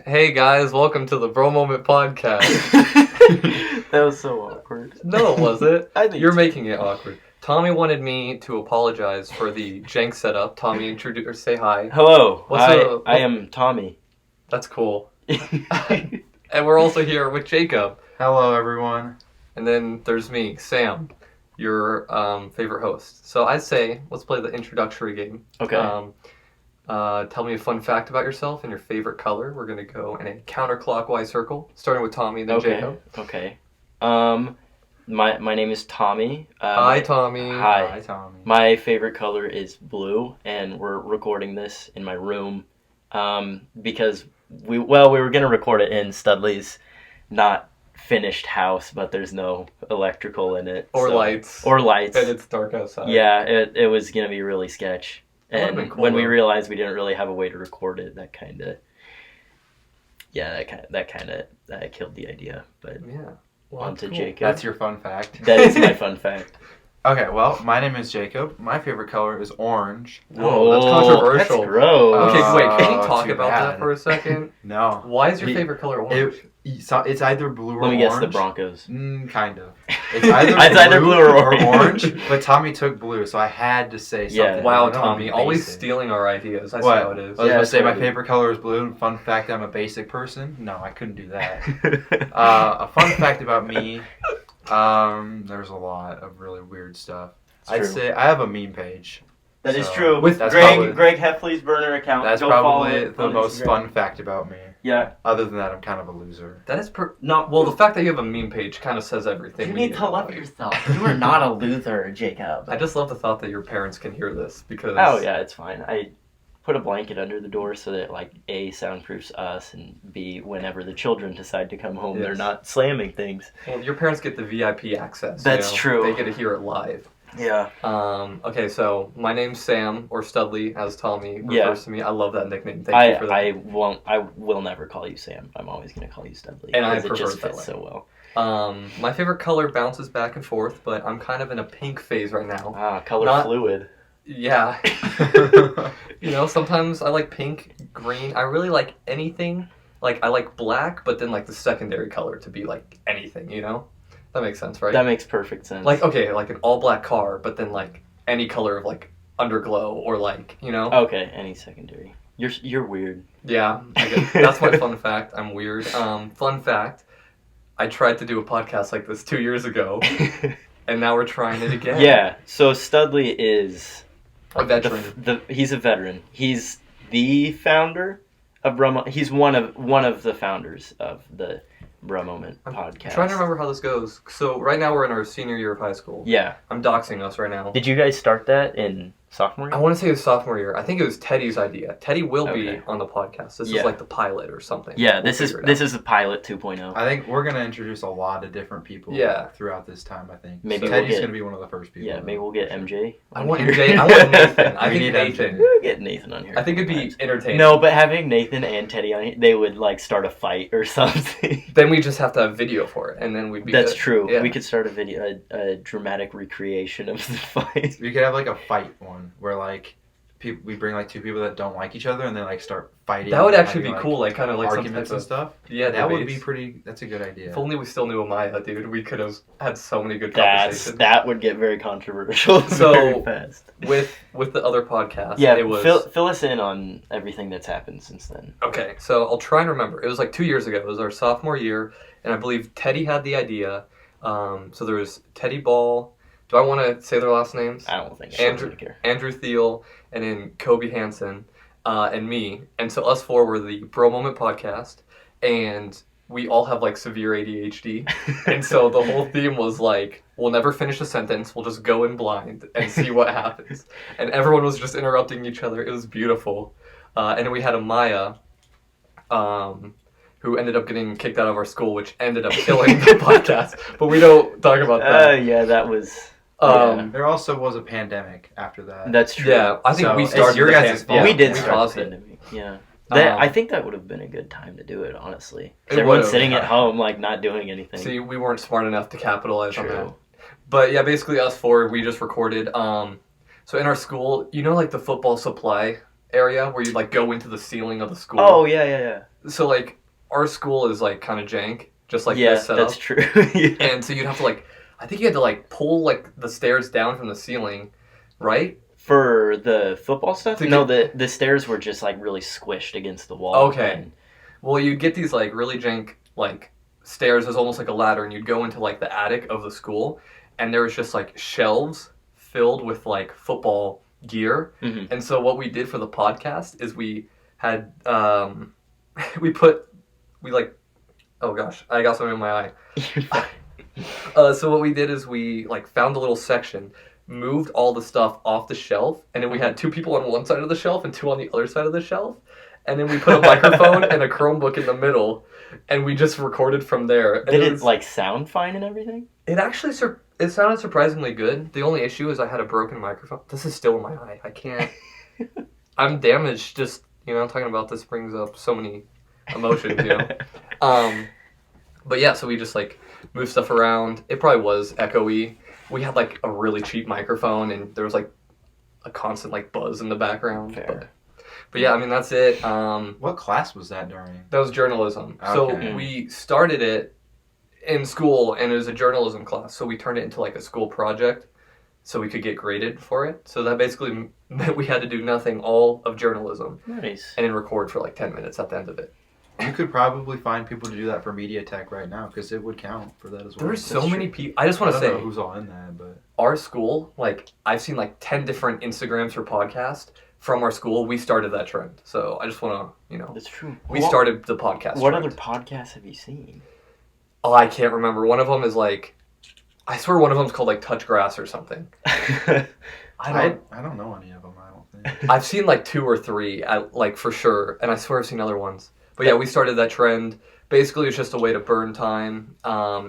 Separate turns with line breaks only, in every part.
Hey guys, welcome to the Bro Moment podcast.
That was so awkward.
No, it wasn't.
I think
You're
so.
making it awkward. Tommy wanted me to apologize for the jank setup. Tommy, introduce or say hi.
Hello,
What's
I am Tommy.
That's cool. And we're also here with Jacob.
Hello, everyone.
And then there's me, Sam, your favorite host. So I'd say let's play the introductory game.
Okay.
Tell me a fun fact about yourself and your favorite color. We're gonna go in a counterclockwise circle, starting with Tommy and then Jacob.
Okay. My name is Tommy.
Hi, Tommy.
Hi.
Tommy.
My favorite color is blue, and we're recording this in my room, because we were gonna record it in Studley's not finished house, but there's no electrical in it
Or lights.
or lights.
And it's dark outside.
Yeah, it was gonna be really sketch.
That would've
And
been cool,
when we
though.
realized we didn't really have a way to record it, that kind of killed the idea. But
Yeah. Well,
on
that's
to
cool.
Jacob.
That's your fun fact.
That is my fun fact.
Okay, well, my name is Jacob. My favorite color is orange.
Whoa, that's controversial.
That's gross.
Okay, wait, can you
Oh,
talk
too
about
bad.
that for a second?
No.
Why is your
He-
favorite color orange?
It's either blue or
Let me
orange.
guess, the Broncos.
Kind of. It's either,
It's either blue or
orange. But Tommy took blue, so I had to say
Yeah.
something.
Wow,
I don't wanna
Tommy,
be
always
basic.
stealing our ideas. I see
What?
how it is.
I was
Yeah,
going to
that's
say my
what I do.
favorite color is blue. Fun fact, I'm a basic person. No, I couldn't do that. A fun fact about me, there's a lot of really weird stuff. I'd
true.
say I have a meme page.
That is
So,
true.
with
that's
Greg
probably-
Heffley's burner account.
That's
Go follow
probably
it
the
on
most
Instagram.
fun fact about me.
Yeah.
Other than that, I'm kind of a loser.
That is
No.
well, the fact that you have a meme page kind of says everything.
You
we
need to love
about you.
yourself. You are not a loser, Jacob.
I just love the thought that your parents can hear this because.
Oh yeah, it's fine. I put a blanket under the door so that like A, soundproofs us, and B, whenever the children decide to come home, they're
Yes.
not slamming things.
Well, your parents get the VIP access.
That's true.
They get to hear it live.
Yeah.
Okay, so my name's Sam, or Studley, as Tommy refers to me. I love that nickname. Thank you for that.
I will never call you Sam. I'm always gonna call you Studley.
And I
because it
prefer
just
it that
fits
way.
so well.
My favorite color bounces back and forth, but I'm kind of in a pink phase right now.
Color
Not-
fluid.
Yeah. You know, sometimes I like pink, green. I really like anything. Like, I like black, but then, like, the secondary color to be, like, anything, you know? That makes sense, right?
That makes perfect sense.
Like, okay, like an all-black car, but then, like, any color of, like, underglow or, like, you know?
Okay, any secondary. You're weird.
Yeah, that's my fun fact. I'm weird. Fun fact, I tried to do a podcast like this 2 years ago, and now we're trying it again.
Yeah. So Studley is
A veteran.
he's a veteran. He's the founder of Bro. He's one of the founders of the Bro Moment podcast.
Trying to remember how this goes. So right now we're in our senior year of high school.
Yeah.
I'm doxing us right now.
Did you guys start that in sophomore
I
year?
want to say it was sophomore year. I think it was Teddy's idea. Teddy will be
Okay.
on the podcast. This
Yeah.
is like the pilot or something.
Yeah.
We'll
This
figure it out.
is a pilot 2.0.
I think we're going to introduce a lot of different people
Yeah.
throughout this time, I think.
Maybe
so
we'll
Teddy's
get-
going to be one of the first people.
Yeah. Maybe we'll get MJ.
I
on
want
here.
MJ. I want Nathan. I
We
think
need
Nathan.
MJ.
We'll get Nathan on here.
I think it'd be
sometimes.
entertaining.
No, but having Nathan and Teddy on here, they would like start a fight or something.
Then we just have to have video for it, and then we'd be
That's
good.
true.
Yeah.
We could start a dramatic recreation of the fight.
We could have like a fight one where like we bring like two people that don't like each other and they like start fighting.
That would
and
actually be
having,
cool, like kind of like some
arguments
type
and
of
stuff.
yeah.
That would be
debates.
pretty. That's a good idea.
If only we still knew Amaya, dude, we could have had so many good conversations.
That would get very controversial
So-
very fast.
With the other podcast,
Yeah,
it was
fill us in on everything that's happened since then.
okay. So I'll try and remember. It was like 2 years ago. It was our sophomore year, and I believe Teddy had the idea. So there was Teddy Ball. Do I want to say their last names?
I don't think
Andrew-
I care.
Andrew Thiel, and then Kobe Hansen, and me. And so us four were the Bro Moment podcast, and we all have like severe ADHD. And so the whole theme was like, we'll never finish a sentence. We'll just go in blind and see what happens. And everyone was just interrupting each other. It was beautiful. And then we had Amaya, who ended up getting kicked out of our school, which ended up killing the podcast. But we don't talk about that.
Yeah, that was.
There also was a pandemic after that.
That's true.
Yeah, I think
So
we
it's
started
your
the
guys' fault.
yeah,
we did
we
start
caused
the
it.
pandemic. Yeah.
Um,
I think that would have been a good time to do it, honestly. 'Cause
It
everyone's
would've.
sitting at home, like, not doing anything.
See, we weren't smart enough to capitalize on that.
True.
But yeah, basically us four, we just recorded. So in our school, you know, like the football supply area where you like go into the ceiling of the school.
Oh, yeah.
so like our school is like kind of jank, just like
yeah,
this setup.
that's true. Yeah.
And so you'd have to like, I think you had to like pull like the stairs down from the ceiling, right?
For the football stuff?
To
No, the stairs were just like really squished against the wall.
Okay.
And
Well, you'd get these like really jank like stairs as almost like a ladder, and you'd go into like the attic of the school, and there was just like shelves filled with like football gear.
Mhm.
And so what we did for the podcast is we had we like, oh gosh, I got something in my eye. So what we did is we like found a little section, moved all the stuff off the shelf, and then we had 2 people on one side of the shelf and 2 on the other side of the shelf, and then we put a microphone and a Chromebook in the middle, and we just recorded from there. And
Did it
was-
like sound fine and everything?
It actually it sounded surprisingly good. The only issue is I had a broken microphone. This is still in my eye. I can't. I'm damaged. Just talking about this brings up so many emotions. But yeah, so we just like moved stuff around. It probably was echoey. We had like a really cheap microphone, and there was like a constant like buzz in the background.
Fair.
But yeah, I mean that's it.
What class was that during?
That was journalism. So
Okay.
we started it in school, and it was a journalism class. So we turned it into like a school project, so we could get graded for it. So that basically meant we had to do nothing all of journalism,
Nice.
and then record for like 10 minutes at the end of it.
You could probably find people to do that for Media Tech right now because it would count for that as well.
There's so
That's
many people. I just want
I
to
don't know
say,
who's all in that, but
our school, like I've seen like 10 different Instagrams for podcast from our school. We started that trend. So I just want to,
That's true.
we started the podcast
What
trend.
other podcasts have you seen?
Oh, I can't remember. One of them is like, I swear one of them's called like Touch Grass or something. I don't.
I don't know any of them. I don't think.
I've seen like 2 or 3, like for sure, and I swear I've seen other ones. But yeah, we started that trend. Basically, it's just a way to burn time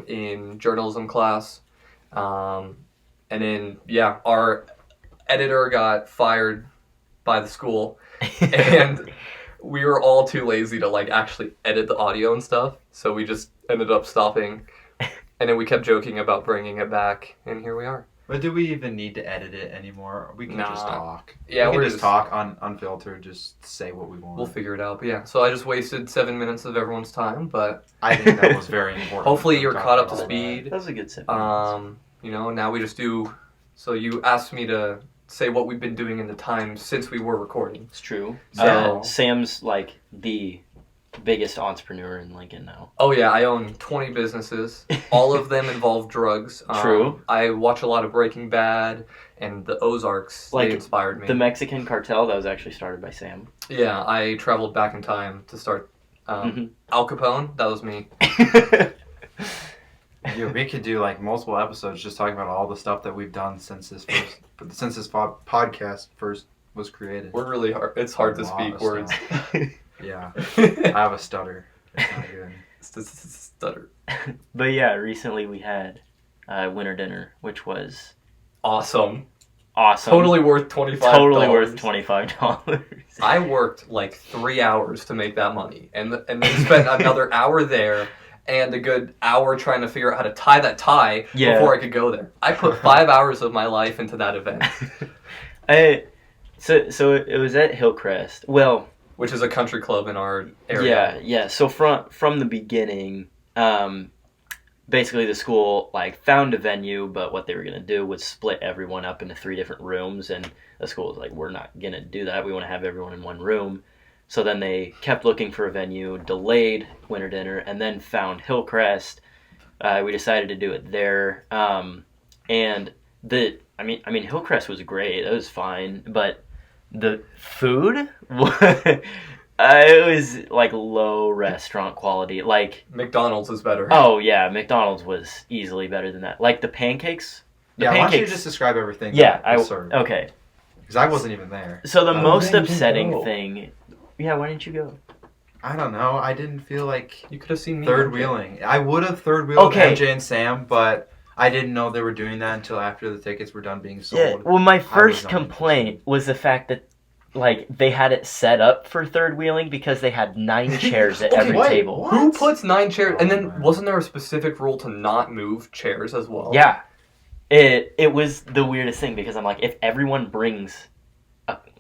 in journalism class, and then yeah, our editor got fired by the school, and we were all too lazy to like actually edit the audio and stuff, so we just ended up stopping, and then we kept joking about bringing it back, and here we are.
But do we even need to edit it anymore? We can just
Nah.
talk.
Yeah,
we
we're
can just
just-
talk unfiltered. Just say what we want.
We'll figure it out. But yeah, so I just wasted 7 minutes of everyone's time, but
I think that was very important.
hopefully
to
you're
talk
caught up to
about that.
speed.
That was a good set.
Now we just do. So you asked me to say what we've been doing in the time since we were recording.
It's true.
So-
Sam's like the biggest entrepreneur in Lincoln now.
Oh yeah, I own 20 businesses. All of them involve drugs.
True.
I watch a lot of Breaking Bad and the Ozarks.
Like,
they inspired me.
The Mexican cartel that was actually started by Sam.
Yeah, I traveled back in time to start.
Mhm.
Al Capone, that was me.
Yeah, we could do like multiple episodes just talking about all the stuff that we've done since this podcast first was created.
We're really hard. It's hard to
A lot
speak
of
words.
Yeah, I have a stutter. It's not good.
Stutter.
But yeah, recently we had winter dinner, which was
Awesome.
awesome.
Totally worth $25.
Totally worth $25.
I worked like 3 hours to make that money, and then spent another hour there, and a good hour trying to figure out how to tie that tie
Yeah.
before I could go there. I put 5 hours of my life into that event,
So it was at Hillcrest. Well,
which is a country club in our area.
yeah. So from the beginning, basically the school like found a venue, but what they were gonna do was split everyone up into 3 different rooms, and the school was like, we're not gonna do that. We want to have everyone in one room. So then they kept looking for a venue, delayed winter dinner, and then found Hillcrest. We decided to do it there, and I mean Hillcrest was great. It was fine, but the food it was like low restaurant quality. Like,
McDonald's is better.
oh yeah, McDonald's was easily better than that. Like the pancakes. The
Yeah, why don't you
pancakes.
just describe everything?
Yeah,
that was served?
okay.
Because I wasn't even there.
So the
Why
most
didn't you
upsetting
go?
thing. Yeah, why didn't you go?
I don't know. I didn't feel like
You could have seen me.
third wheeling. I would have third wheeled
Okay.
MJ and Sam, but I didn't know they were doing that until after the tickets were done being sold.
Yeah. Well, my
was
first
not
complaint was the fact that like they had it set up for third wheeling because they had 9 chairs at
Okay,
every
what?
table.
What?
Who puts 9 chairs? And
Oh,
then
man.
wasn't there a specific rule to not move chairs as well?
Yeah. It was the weirdest thing because I'm like, if everyone brings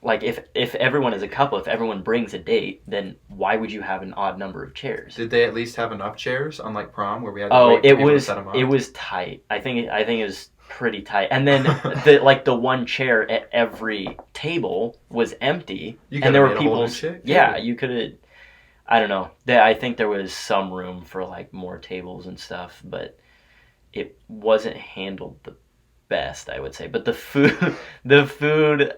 like if everyone is a couple, if everyone brings a date, then why would you have an odd number of chairs?
Did they at least have enough chairs, unlike prom, where we had to
Oh,
wait for
it
people to
was
set them up?
it was tight. I think it was pretty tight. And then the one chair at every table was empty,
You
and there
could've
were
made a whole
people.
new
Yeah,
table.
you could have. I don't know. I think there was some room for like more tables and stuff, but it wasn't handled the best, I would say. But the food,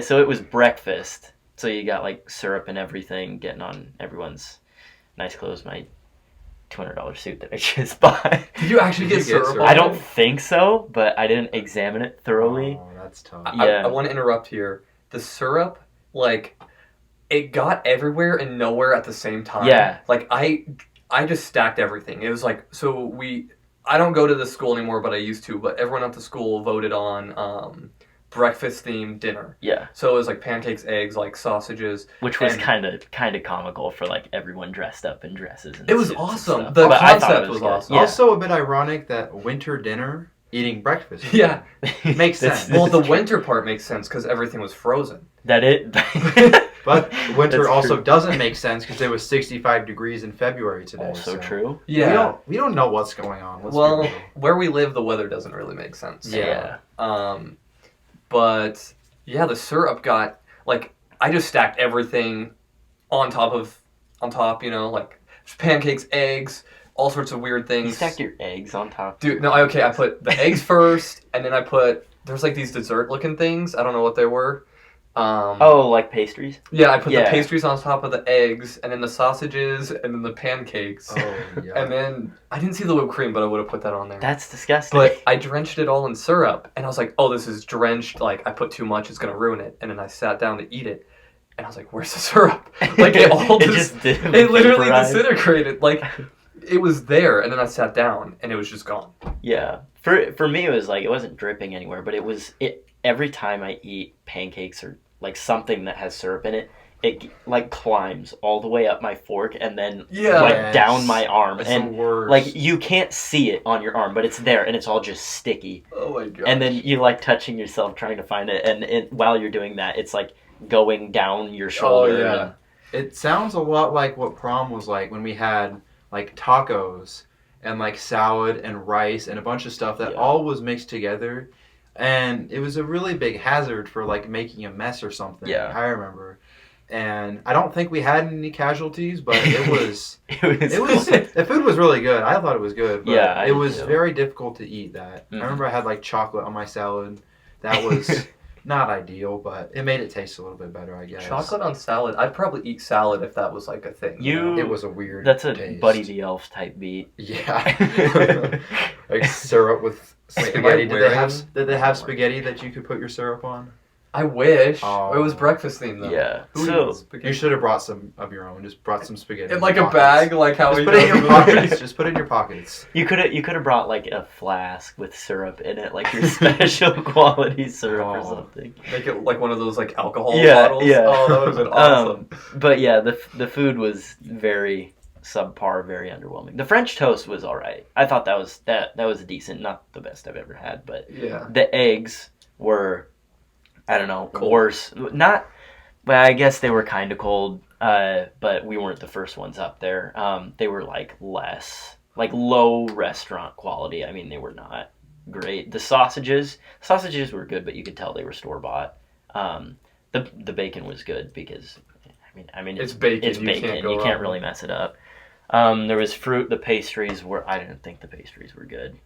so it was breakfast. So you got like syrup and everything getting on everyone's nice clothes. My $200 suit that I just bought.
Did you actually
Did
get
you get
syrup?
syrup?
on
I
it?
don't think so, but I didn't examine it thoroughly.
Oh, that's tough.
Yeah.
I want to interrupt here. The syrup, like, it got everywhere and nowhere at the same time.
Yeah.
Like, I just stacked everything. It was like, I don't go to the school anymore, but I used to. But everyone at the school voted on breakfast-themed dinner.
Yeah,
So it was like pancakes, eggs, like sausages.
which was
And-
kind of comical for like everyone dressed up in dresses. And
It was
suits and
awesome.
stuff.
The
But I thought
concept
it
was
good.
awesome.
Yeah.
Also, a bit ironic that winter dinner eating breakfast.
Yeah.
Makes
That's-
sense.
Well,
that's
the
true.
winter part makes sense because everything was frozen.
That it.
But winter
That's
also
true.
doesn't make sense because it was 65 degrees in February today.
Also
so
true.
We don't know what's going on. Let's be
Well,
real.
where we live, the weather doesn't really make sense.
Yeah.
But yeah, the syrup got like I just stacked everything on top, like pancakes, eggs, all sorts of weird things.
You stacked your eggs on top.
Dude, no, I put the eggs first, and then I put there's like these dessert looking things. I don't know what they were.
Oh, like pastries?
Yeah, I put the
Yeah.
pastries on top of the eggs, and then the sausages, and then the pancakes,
Oh, yeah.
and then I didn't see the whipped cream, but I would have put that on there.
That's disgusting.
But I drenched it all in syrup, and I was like, "Oh, this is drenched. Like I put too much, it's gonna ruin it." And then I sat down to eat it, and I was like, "Where's the syrup?" Like it all it literally
vaporized.
disintegrated. Like it was there, and then I sat down, and it was just gone.
Yeah. For me, it was like it wasn't dripping anywhere, but it every time I eat pancakes or like something that has syrup in it, it like climbs all the way up my fork and then
Yeah.
like
Yes.
down my arm,
It's
and
the worst.
like you can't see it on your arm, but it's there and it's all just sticky.
Oh my god!
And then you like touching yourself trying to find it, and while you're doing that, it's like going down your shoulder.
yeah.
and-
It sounds a lot like what prom was like when we had like tacos and like salad and rice and a bunch of stuff that
Yeah.
all was mixed together, and it was a really big hazard for like making a mess or something.
Yeah.
I remember, and I don't think we had any casualties, but it was
it
it was the food was really good. I thought it was good, but
Yeah, I
it
did
was
too.
very difficult to eat that.
Mhm.
I remember I had like chocolate on my salad. That was not ideal, but it made it taste a little bit better, I guess.
chocolate on salad. I'd probably eat salad if that was like a thing.
You-
It was a weird.
That's a
taste.
Buddy the Elf type beat.
Yeah. Like syrup with
Wait, am I
spaghetti. Did they
wearing-
have spaghetti that you could put your syrup on?
I wish
Oh.
it was breakfast themed though.
Yeah.
Who
So
eats spaghetti?
You should have brought some of your own. Just brought some spaghetti.
in
in
like
your
a bag,
pockets.
like how
Just
we
put it in
do
your pockets. Just put it in your pockets.
you could have brought like a flask with syrup in it, like your special quality syrup or
Oh.
something.
Make it like one of those like alcohol
Yeah,
bottles.
yeah.
Oh, that would have been awesome.
But yeah, the food was very subpar, very underwhelming. The French toast was all right. I thought that was decent, not the best I've ever had, but
Yeah.
the eggs were, I don't know,
Cold.
worse. Not, well, I guess they were kind of cold, but we weren't the first ones up there. They were like like low restaurant quality. I mean, they were not great. The sausages were good, but you could tell they were store bought. The bacon was good because, I mean,
It's bacon.
It's
You
bacon.
can't go
You can't
wrong.
really mess it up. There was fruit. The pastries were. I didn't think the pastries were good.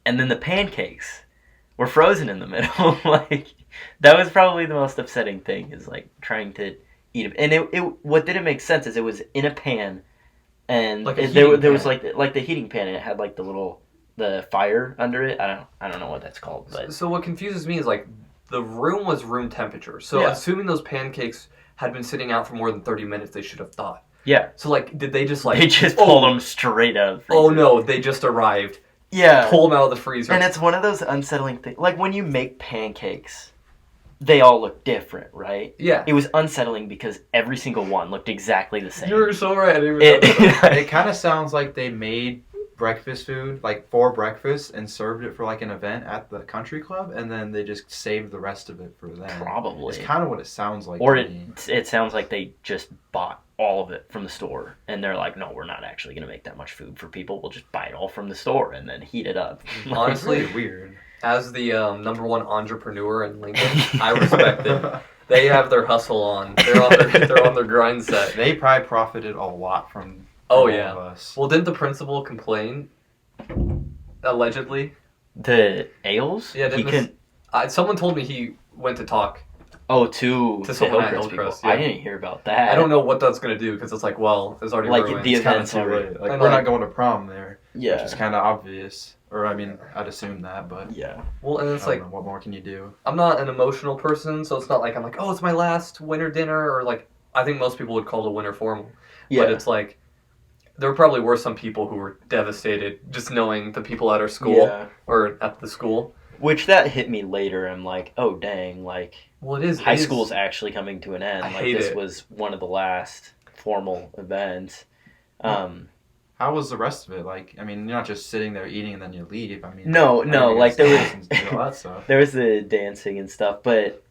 And then the pancakes were frozen in the middle. Like that was probably the most upsetting thing. Is like trying to eat it. And it what didn't make sense is it was in a pan, and
Like a
there
heating
was
pan.
like the heating pan. And it had like the fire under it. I don't know what that's called, but
So what confuses me is like the room was room temperature. So
Yeah.
assuming those pancakes had been sitting out for more than 30 minutes, they should have thawed.
yeah,
So like, did they just like?
they just
oh,
pulled them straight out. of the
Oh
freezer.
no, they just arrived.
Yeah.
Pull them out of the freezer.
And it's one of those unsettling things. Like when you make pancakes, they all look different, right?
yeah.
It was unsettling because every single one looked exactly the same.
You're so right. I didn't even know that.
It kind of sounds like they made breakfast food, like for breakfast, and served it for like an event at the country club, and then they just saved the rest of it for them.
Probably.
It's kind of what it sounds like.
Or
to me.
it sounds like they just bought all of it from the store, and they're like, no, we're not actually going to make that much food for people. We'll just buy it all from the store and then heat it up.
Honestly,
It's really weird.
As the number one entrepreneur in Lincoln, I respect it. They have their hustle on. They're on their grind set.
They probably profited a lot from
Oh
all
yeah.
of us.
Well, didn't the principal complain? Allegedly.
The ales?
Yeah.
He
Didn't someone told me he went to talk.
To
someone at
Hillcrest people.
Hillcrest, yeah.
I didn't hear about that.
I don't know what that's gonna do because it's like, well, it's already
Like,
ruined.
the
It's kind of
event's
too
already-
late. Like
And
we're
like-
not going to prom there,
Yeah.
which is kind of obvious. Or I mean, I'd assume that, but
Yeah.
Well, and it's
I don't
like
know, what more can you do?
I'm not an emotional person, so it's not like I'm like, oh, it's my last winter dinner, or like I think most people would call it a winter formal.
Yeah.
But it's like there probably were some people who were devastated just knowing the people at our school
Yeah.
or at the school.
Which that hit me later. I'm like, oh dang, like
Well, it is
high
it is-
school's actually coming to an end.
I
Like
hate
this
it.
was one of the last formal events.
How was the rest of it? Like, I mean, you're not just sitting there eating and then you leave. I mean,
No,
I know you
like,
guys
there
dance and do all that stuff.
There was the dancing and stuff, but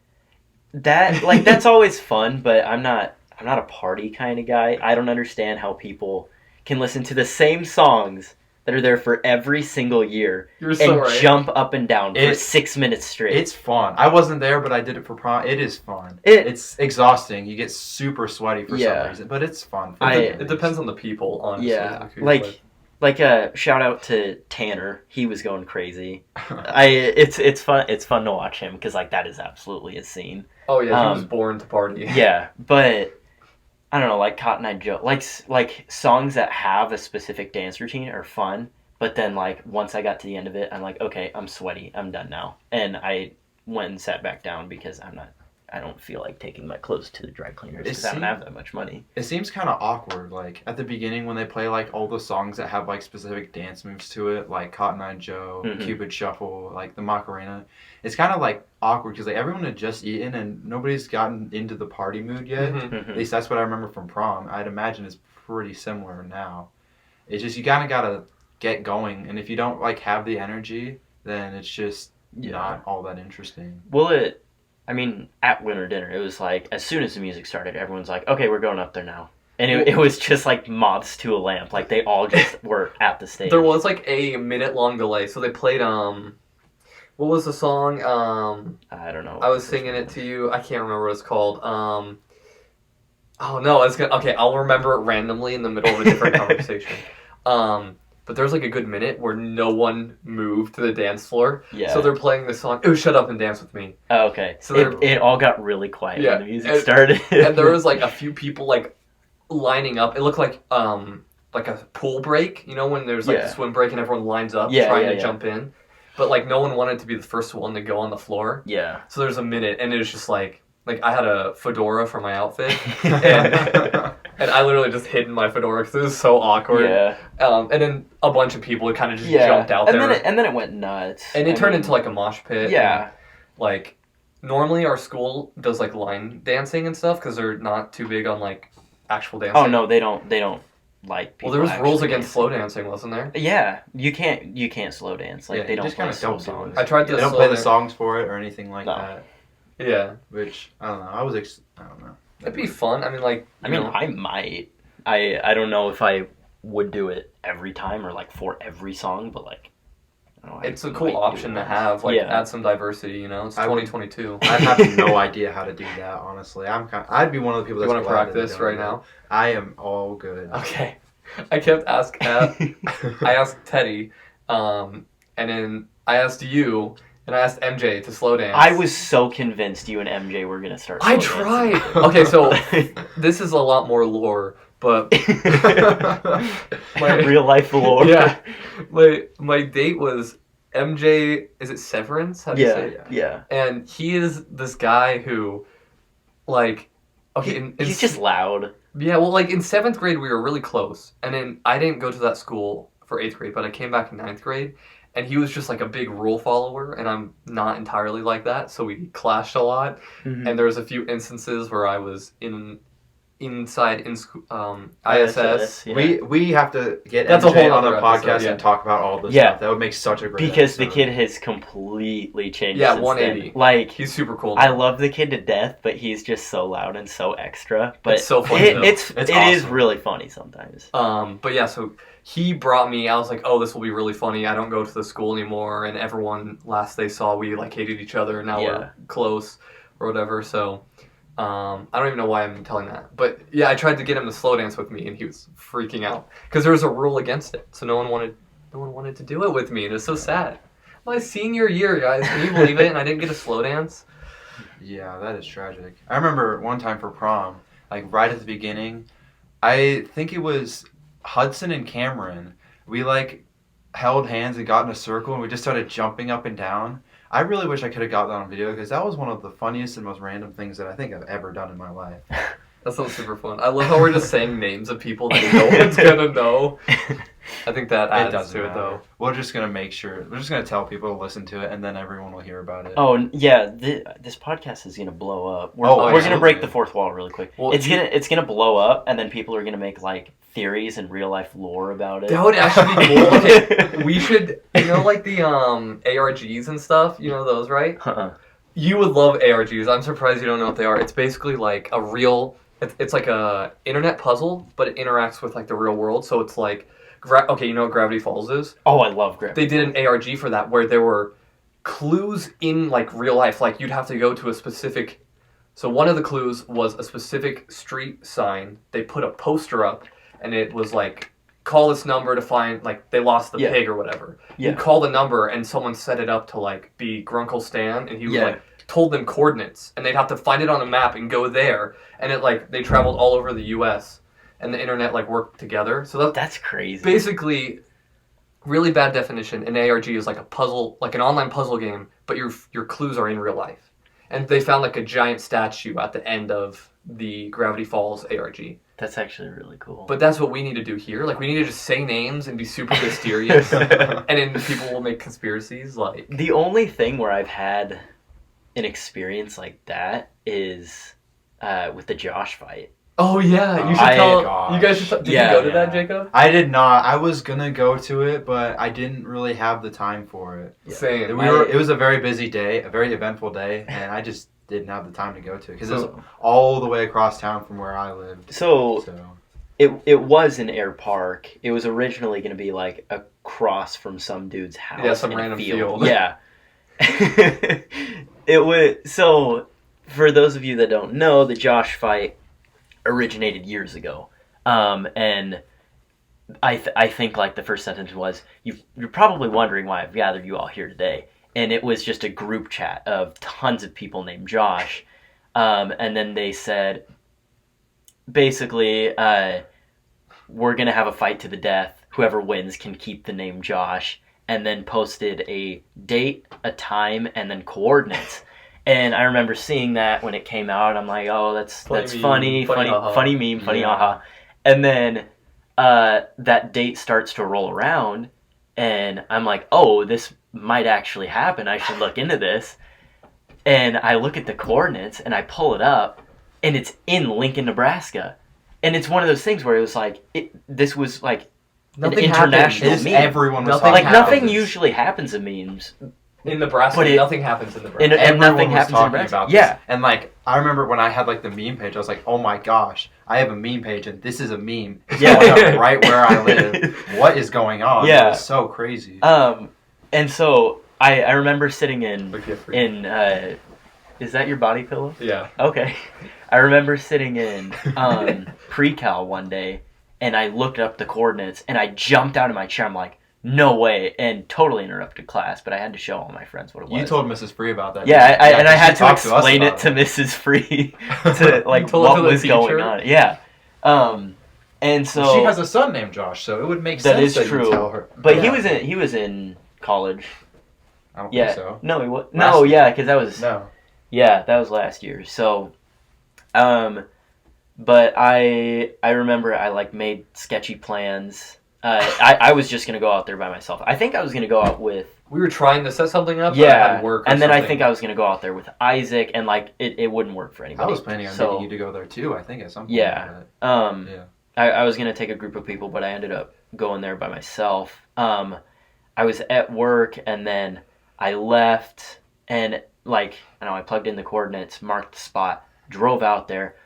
that's always fun, but I'm not a party kind of guy. I don't understand how people can listen to the same songs that are there for every single year
You're so
and
right.
jump up and down for
It-
6 minutes straight.
It's fun. I wasn't there, but I did it for prom. It is fun.
It-
It's exhausting. You get super sweaty for
Yeah.
some reason, but it's fun. For
I-
me,
It
at
depends
least.
on the people, honestly.
Yeah,
who you're with.
like shout out to Tanner. He was going crazy. It's fun. It's fun to watch him because like that is absolutely his scene.
Oh yeah, he was
um,
born to party.
Yeah, but I don't know, like Cotton Eye Joe, like songs that have a specific dance routine are fun. But then like once I got to the end of it, I'm like, okay, I'm sweaty. I'm done now, and I went and sat back down because I don't feel like taking my clothes to the dry cleaners because I don't have that much money.
It seems kind of awkward, like at the beginning when they play like all the songs that have like specific dance moves to it, like Cotton Eye Joe,
Mhm.
Cupid Shuffle, like the Macarena. It's kind of like awkward because like everyone had just eaten and nobody's gotten into the party mood yet.
Mhm.
Mhm.
At least that's what I remember from prom. I'd imagine it's pretty similar now. It's just you kind of gotta get going, and if you don't like have the energy, then it's just
Yeah.
not all that interesting.
Well, I mean, at winter dinner, it was like as soon as the music started, everyone's like, okay, we're going up there now. And it was just like moths to a lamp. Like they all just were at the stage.
There was like a minute-long delay, so they played what was the song?
I don't know.
I was singing it to you. I can't remember what it's called. Oh no, it's gonna. Okay, I'll remember it randomly in the middle of a different conversation. But there's like a good minute where no one moved to the dance floor.
Yeah.
So they're playing the song. Oh, shut up and dance with me.
Oh, okay.
So
So it all got really quiet
Yeah,
when the music
and-
started.
And there was like a few people like lining up. It looked like a pool break. You know when there's like
Yeah.
a swim break and everyone lines up
Yeah,
trying
yeah,
to
yeah.
jump in. But like no one wanted to be the first one to go on the floor.
Yeah.
So there's a minute, and it was just like I had a fedora for my outfit, and I literally just hid in my fedora because it was so awkward.
Yeah.
And then a bunch of people kind of just
Yeah.
jumped out
and
there,
then it went nuts.
and it
I
turned
mean,
into like a mosh pit.
Yeah.
and, like normally our school does like line dancing and stuff because they're not too big on like actual dancing.
Oh no, they don't like people.
Well, there was rules
actually
against
dancing.
slow dancing, wasn't there?
Yeah, you can't slow dance. Like
Yeah,
they
you
don't
just
play
kinda
slow
don't do
songs.
it.
I tried to
They don't
slow
play the
down-
songs for it or anything like
No.
that.
Yeah,
Which I don't know. I don't know.
it'd be fun. I mean, like
I
you
mean,
know,
I might. I don't know if I would do it every time or like for every song, but like I don't know, I
it's a
might
cool
do
option
it
to
once.
have. Like
Yeah.
add some diversity. You know, it's
I would-
2022.
I have no idea how to do that. Honestly, I'd be one of the people
You
that's
want to
glad that they
practice
don't
right
do
now?
that. I am all good.
Okay. I kept asking. I asked Teddy, and then I asked you, and I asked MJ to slow dance.
I was so convinced you and MJ were gonna start.
I
slow
tried.
dancing.
Okay, so this is a lot more lore, but my-
real life lore.
yeah, my date was MJ. Is it Severance? How do you say
Yeah.
it?
Yeah.
And he is this guy who, like, okay,
He's just loud.
Yeah, well, like in 7th grade, we were really close. And then I didn't go to that school for 8th grade, but I came back in 9th grade. And he was just like a big rule follower, and I'm not entirely like that. So we clashed a lot.
Mhm.
And there was a few instances where I was in inside in ISS.
Yeah.
We have to get
That's a
MJ
whole
on the
other
podcast
episode, yeah.
and talk about all this
Yeah.
stuff. That would make such a great
Because the
episode.
kid has completely changed.
Yeah,
since
180.
then. Like,
He's super cool.
I love the kid to death, but he's just so loud and so extra. But
It's so funny, though.
It is
awesome.
really funny sometimes.
But yeah, so he brought me. I was like, oh, this will be really funny. I don't go to the school anymore, and everyone last they saw we like hated each other, and now
Yeah.
we're close or whatever. So I don't even know why I'm telling that, but yeah, I tried to get him to slow dance with me, and he was freaking out because there was a rule against it, so no one wanted to do it with me, and it's so sad. My senior year, guys, can you believe it? And I didn't get a slow dance.
Yeah, that is tragic. I remember one time for prom, like right at the beginning, I think it was Hudson and Cameron. We like held hands and got in a circle and we just started jumping up and down. I really wish I could have got that on video because that was one of the funniest and most random things that I think I've ever done in my life.
That sounds super fun. I love how we're just saying names of people that no one's gonna know. I think that
It
adds
doesn't
to it
matter.
though.
We're just gonna make sure. We're just gonna tell people to listen to it, and then everyone will hear about it.
Oh yeah, this podcast is gonna blow up. We're
Oh,
gonna
absolutely.
break the fourth wall really quick.
Well,
It's gonna blow up, and then people are gonna make like theories and real life lore about it.
That would actually be cool. Okay, we should, like the ARGs and stuff. You know those, right? You would love ARGs. I'm surprised you don't know what they are. It's basically like a real. It's like a internet puzzle, but it interacts with like the real world. So it's like, okay, you know what Gravity Falls is?
Oh, I love Gravity.
They did an ARG for that where there were clues in like real life. Like you'd have to go to a specific. So one of the clues was a specific street sign. They put a poster up, and it was like, call this number to find, like, they lost the
Yeah.
pig or whatever.
Yeah.
You call the number, and someone set it up to, like, be Grunkle Stan, and he was,
Yeah.
like, told them coordinates, and they'd have to find it on a map and go there, and it, like, they traveled all over the U.S., and the internet, like, worked together. So
That's crazy.
basically, really bad definition, an ARG is like a puzzle, like an online puzzle game, but your clues are in real life. And they found, like, a giant statue at the end of the Gravity Falls ARG.
That's actually really cool.
But that's what we need to do here. Like, we need to just say names and be super mysterious. And then people will make conspiracies, like...
The only thing where I've had an experience like that is with the Josh fight.
Oh, yeah, you should
Oh,
tell...
gosh.
You guys should... Did
Yeah,
you go to
yeah.
that, Jacob?
I did not. I was gonna go to it, but I didn't really have the time for it.
Same.
It was a very busy day, a very eventful day, and I just didn't have the time to go to it because it was all the way across town from where I lived.
So it was in Air Park. It was originally going to be like across from some dude's house.
Yeah, some
in a
random field.
Yeah. It was so. For those of you that don't know, the Josh fight originated years ago, and I think like the first sentence was, you're probably wondering why I've gathered you all here today, and it was just a group chat of tons of people named Josh, and then they said, basically, we're gonna have a fight to the death. Whoever wins can keep the name Josh, and then posted a date, a time, and then coordinates. And I remember seeing that when it came out. I'm like, oh, that's
Funny
funny,
meme, funny haha.
funny meme, funny
Yeah.
aha. And then that date starts to roll around, and I'm like, oh, this might actually happen. I should look into this. And I look at the coordinates, and I pull it up, and it's in Lincoln, Nebraska. And it's one of those things where it was like, this was like
Nothing
an international
happens.
meme.
Everyone was
Nothing
talking
Like,
about
nothing
this.
usually happens in memes.
In Nebraska,
But
nothing happens in Nebraska.
And
Everyone
nothing
was
happens in
talking
Nebraska.
about this.
Yeah.
And like I remember when I had like the meme page, I was like, oh my gosh, I have a meme page and this is a meme. It's
Yeah.
going up right where I live. What is going on?
Yeah.
It was so crazy.
And so I remember sitting
Like, yeah, for you.
is that your body pillow?
Yeah.
Okay. I remember sitting in pre-cal one day, and I looked up the coordinates, and I jumped out of my chair. I'm like, no way, and totally interrupted class, but I had to show all my friends what it was.
You told Mrs. Free about that.
Yeah, I
'cause
had
she
to
talked us
explain it
about
to Mrs. Free to like
You told it
what
to the
was going
teacher?
on. Yeah. And so
she has a son named Josh, so it would make
That
sense
is
that
true.
you tell her.
but
Yeah.
he was in college.
I don't
Yeah.
think so.
No, he was.
Last
No,
year.
yeah, because that was
No.
Yeah, that was last year. So, but I remember I like made sketchy plans I was just going to go out there by myself. I think I was going to go out with...
We were trying to set something up, but
Yeah,
I had work or
and then I
something.
think I was going to go out there with Isaac, and like it wouldn't work for
I
anybody.
was planning on
So,
getting you to go there too. I think at some point.
Yeah.
Yeah.
I was going to take a group of people, but I ended up going there by myself. I was at work, and then I left, and like, I don't know, I plugged in the coordinates, marked the spot, drove out there,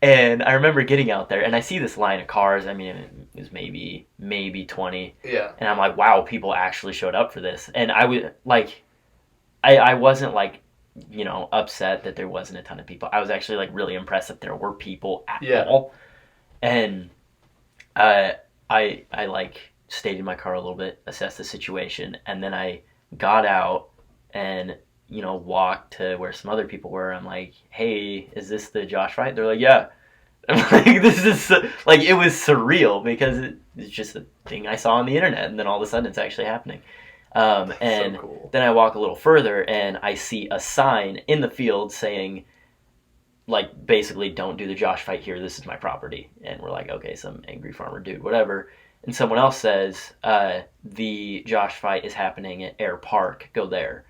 and I remember getting out there, and I see this line of cars. I mean, it was maybe 20,
Yeah.
and I'm like, wow, people actually showed up for this. And I was like, I wasn't like, you know, upset that there wasn't a ton of people. I was actually like really impressed that there were people at
Yeah.
all. And I like stayed in my car a little bit, assessed the situation, and then I got out and, you know, walked to where some other people were. I'm like, hey, is this the Josh fight? They're like, yeah. I'm like, this is like, it was surreal because it's just a thing I saw on the internet, and then all of a sudden it's actually happening. And
so cool.
then I walk a little further and I see a sign in the field saying, like, basically, don't do the Josh fight here. This is my property. And we're like, okay, some angry farmer dude, whatever. And someone else says, the Josh fight is happening at Air Park. Go there.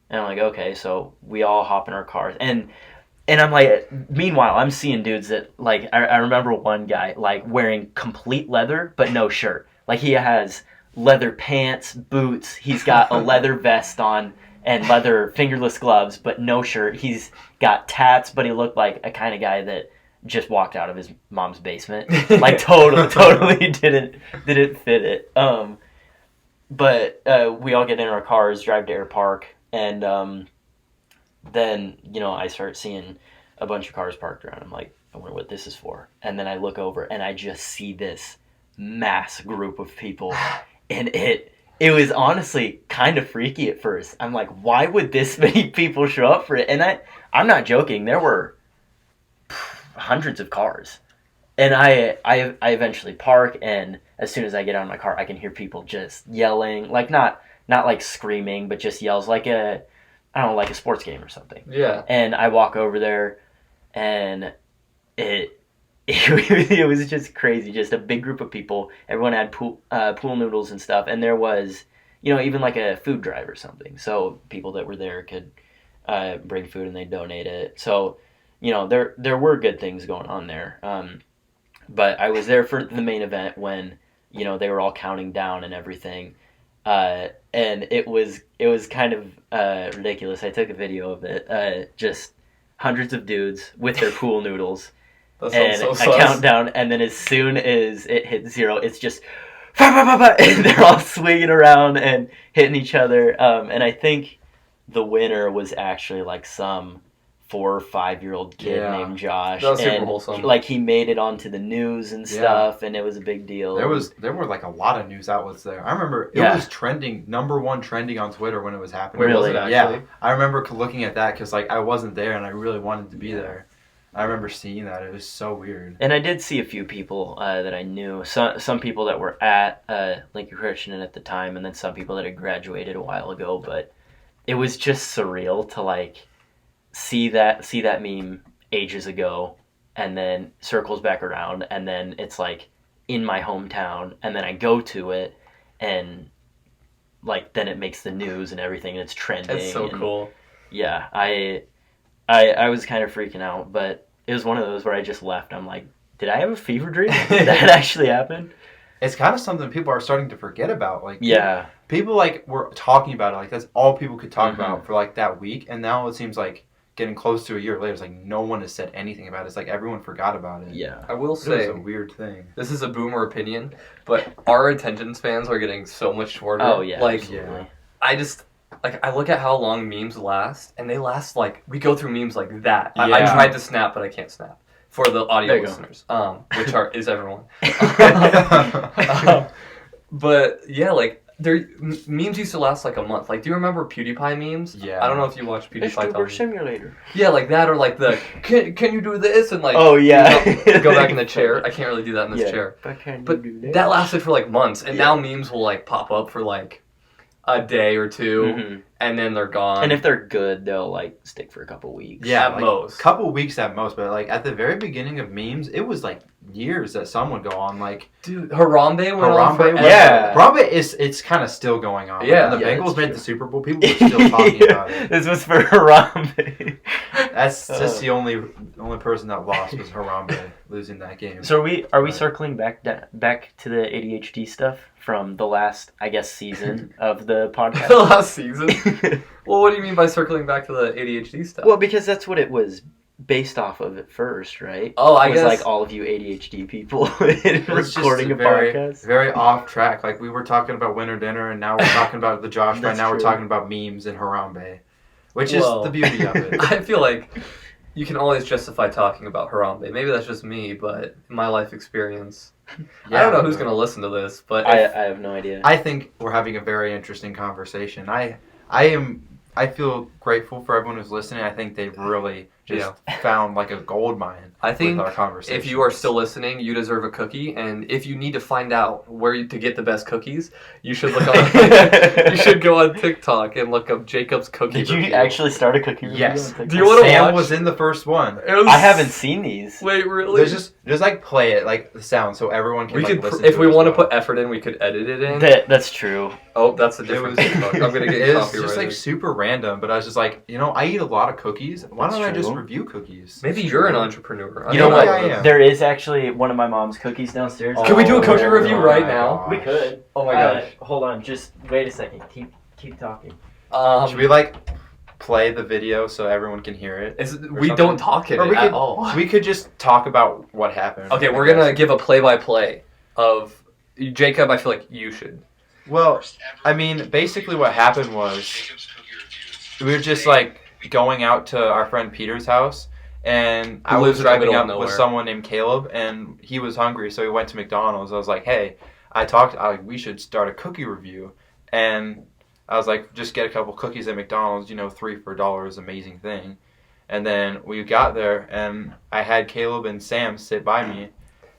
And I'm like, okay. So we all hop in our cars. And I'm like, meanwhile, I'm seeing dudes that, like, I remember one guy, like, wearing complete leather, but no shirt. Like, he has leather pants, boots. He's got a leather vest on and leather fingerless gloves, but no shirt. He's got tats, but he looked like a kind of guy that just walked out of his mom's basement. Like, totally didn't fit it. But we all get in our cars, drive to Air Park, and then, you know, I start seeing a bunch of cars parked around. I'm like, I wonder what this is for. And then I look over, and I just see this mass group of people, and it was honestly kind of freaky at first. I'm like, why would this many people show up for it? And I'm not joking. There were hundreds of cars. And I eventually park, and as soon as I get out of my car, I can hear people just yelling, like not like screaming, but just yells like a sports game or something.
Yeah.
And I walk over there, and it was just crazy. Just a big group of people. Everyone had pool noodles and stuff, and there was, you know, even like a food drive or something. So people that were there could bring food and they donate it. So, you know, there were good things going on there. But I was there for the main event when, you know, they were all counting down and everything. And it was kind of ridiculous. I took a video of it. Just hundreds of dudes with their pool noodles.
That
And
sounds so
a
sus.
countdown, and then as soon as it hits 0, it's just and they're all swinging around and hitting each other. And I think the winner was actually like some 4 or 5-year-old kid
Yeah.
named Josh.
That was super
and
wholesome.
like he made it onto the news and stuff, and it was a big deal.
There were like a lot of news outlets there. I remember it
Yeah.
was trending, #1 trending on Twitter when it was happening.
Where was
Really?
it actually?
Yeah, I remember looking at that because like I wasn't there and I really wanted to be there. I remember seeing that. It was so weird.
And I did see a few people that I knew. Some people that were at Lincoln Christian at the time, and then some people that had graduated a while ago. But it was just surreal to like see that meme ages ago, and then circles back around, and then it's like in my hometown, and then I go to it, and like then it makes the news and everything, and it's trending.
That's so
and,
cool.
Yeah, I was kind of freaking out, but it was one of those where I just left. I'm like, did I have a fever dream? Did that actually happen?
It's kind of something people are starting to forget about. Like
Yeah.
people like were talking about it. Like that's all people could talk
Mhm.
about for like that week. And now it seems like getting close to a year later, it's like no one has said anything about it. It's like everyone forgot about it.
Yeah.
I will
It was
say,
a weird thing.
this is a boomer opinion, but our attention spans are getting so much shorter.
Oh, yeah.
Like,
absolutely.
I just, like, I look at how long memes last, and they last, like, we go through memes like that. I
Yeah.
tried to snap, but I can't snap. For the audio
There you go.
listeners, which is everyone. But, yeah, like, memes used to last, like, a month. Like, do you remember PewDiePie memes?
Yeah.
I don't know if you watch PewDiePie.
Vegetable
television.
simulator.
Yeah, like that, or like the, can you do this? And, like,
Oh, yeah.
go back in the chair. I can't really do that in this chair. But that lasted for like months, and
Yeah.
now memes will like pop up for like a day or two,
Mhm.
and then they're gone.
And if they're good, they'll like stick for a couple weeks.
Yeah,
at
like,
most.
couple weeks at most, but like at the very beginning of memes, it was like years that some would go on. Like
Dude, Harambe went on
Harambe,
forever.
Yeah.
Harambe it's kind of still going on.
Yeah.
When the
Yeah,
Bengals
that's
made
true.
the Super Bowl, people were still talking about it.
This was for Harambe.
That's just the only person that lost was Harambe losing that game.
So are we
Right.
circling back to the ADHD stuff from the last, I guess, season of the
The
podcast?
last season. Well, what do you mean by circling back to the ADHD stuff?
Well, because that's what it was based off of at first, right?
Oh, I
it was
guess.
like all of you ADHD people
It's just
recording a
very,
podcast.
very off track. Like we were talking about winter dinner, and now we're talking about the Josh. Right
That's
now we're
true.
talking about memes and Harambe, which is
Well,
the beauty of it.
I feel like you can always justify talking about Harambe. Maybe that's just me, but in my life experience, I don't know who's going to listen to this, but
I
if-
have no idea.
I think we're having a very interesting conversation. I feel grateful for everyone who's listening. I think they've really just found like a gold mine
I think
with our conversation.
if you are still listening, you deserve a cookie, and if you need to find out to get the best cookies, you should look on. You should go on TikTok and look up Jacob's cookie.
Did you
review.
actually start a cookie review?
Yes.
on TikTok?
Do you wanna
Sam
watch?
was in the first one.
It was-
I haven't seen these.
Wait, really?
There's just like play it like the sound so everyone can
we
like,
could,
listen
if
to
we
it as
want to
well.
put effort in, we could edit it in.
That's true.
Oh, that's a
It
different
was-
TikTok. I'm gonna get
It was
copyrighted.
just like super random, but I was just like, I eat a lot of cookies. Why
That's
don't I just
true.
review cookies?
Maybe you're an entrepreneur.
You know
what?
I
I am.
There is actually one of my mom's cookies downstairs.
Can we do a cookie
Oh
review
my
right now?
We could.
Oh my gosh.
Hold on, just wait a second. Keep talking.
Should we like play the video so everyone can hear it?
we
something?
don't talk in
Or
it
we
at
could-
all.
We could just talk about what happened.
Okay,
I
we're
guess.
gonna give a play-by-play of Jacob. I feel like you should.
Well, I mean, basically what happened was we were just like going out to our friend Peter's house, and I
lives
was
in the
driving
middle
up
of
with
nowhere.
someone named Caleb, and he was hungry, so we went to McDonald's. I was like, hey, we should start a cookie review, and I was like, just get a couple cookies at McDonald's, 3 for $1 is an amazing thing. And then we got there, and I had Caleb and Sam sit by me,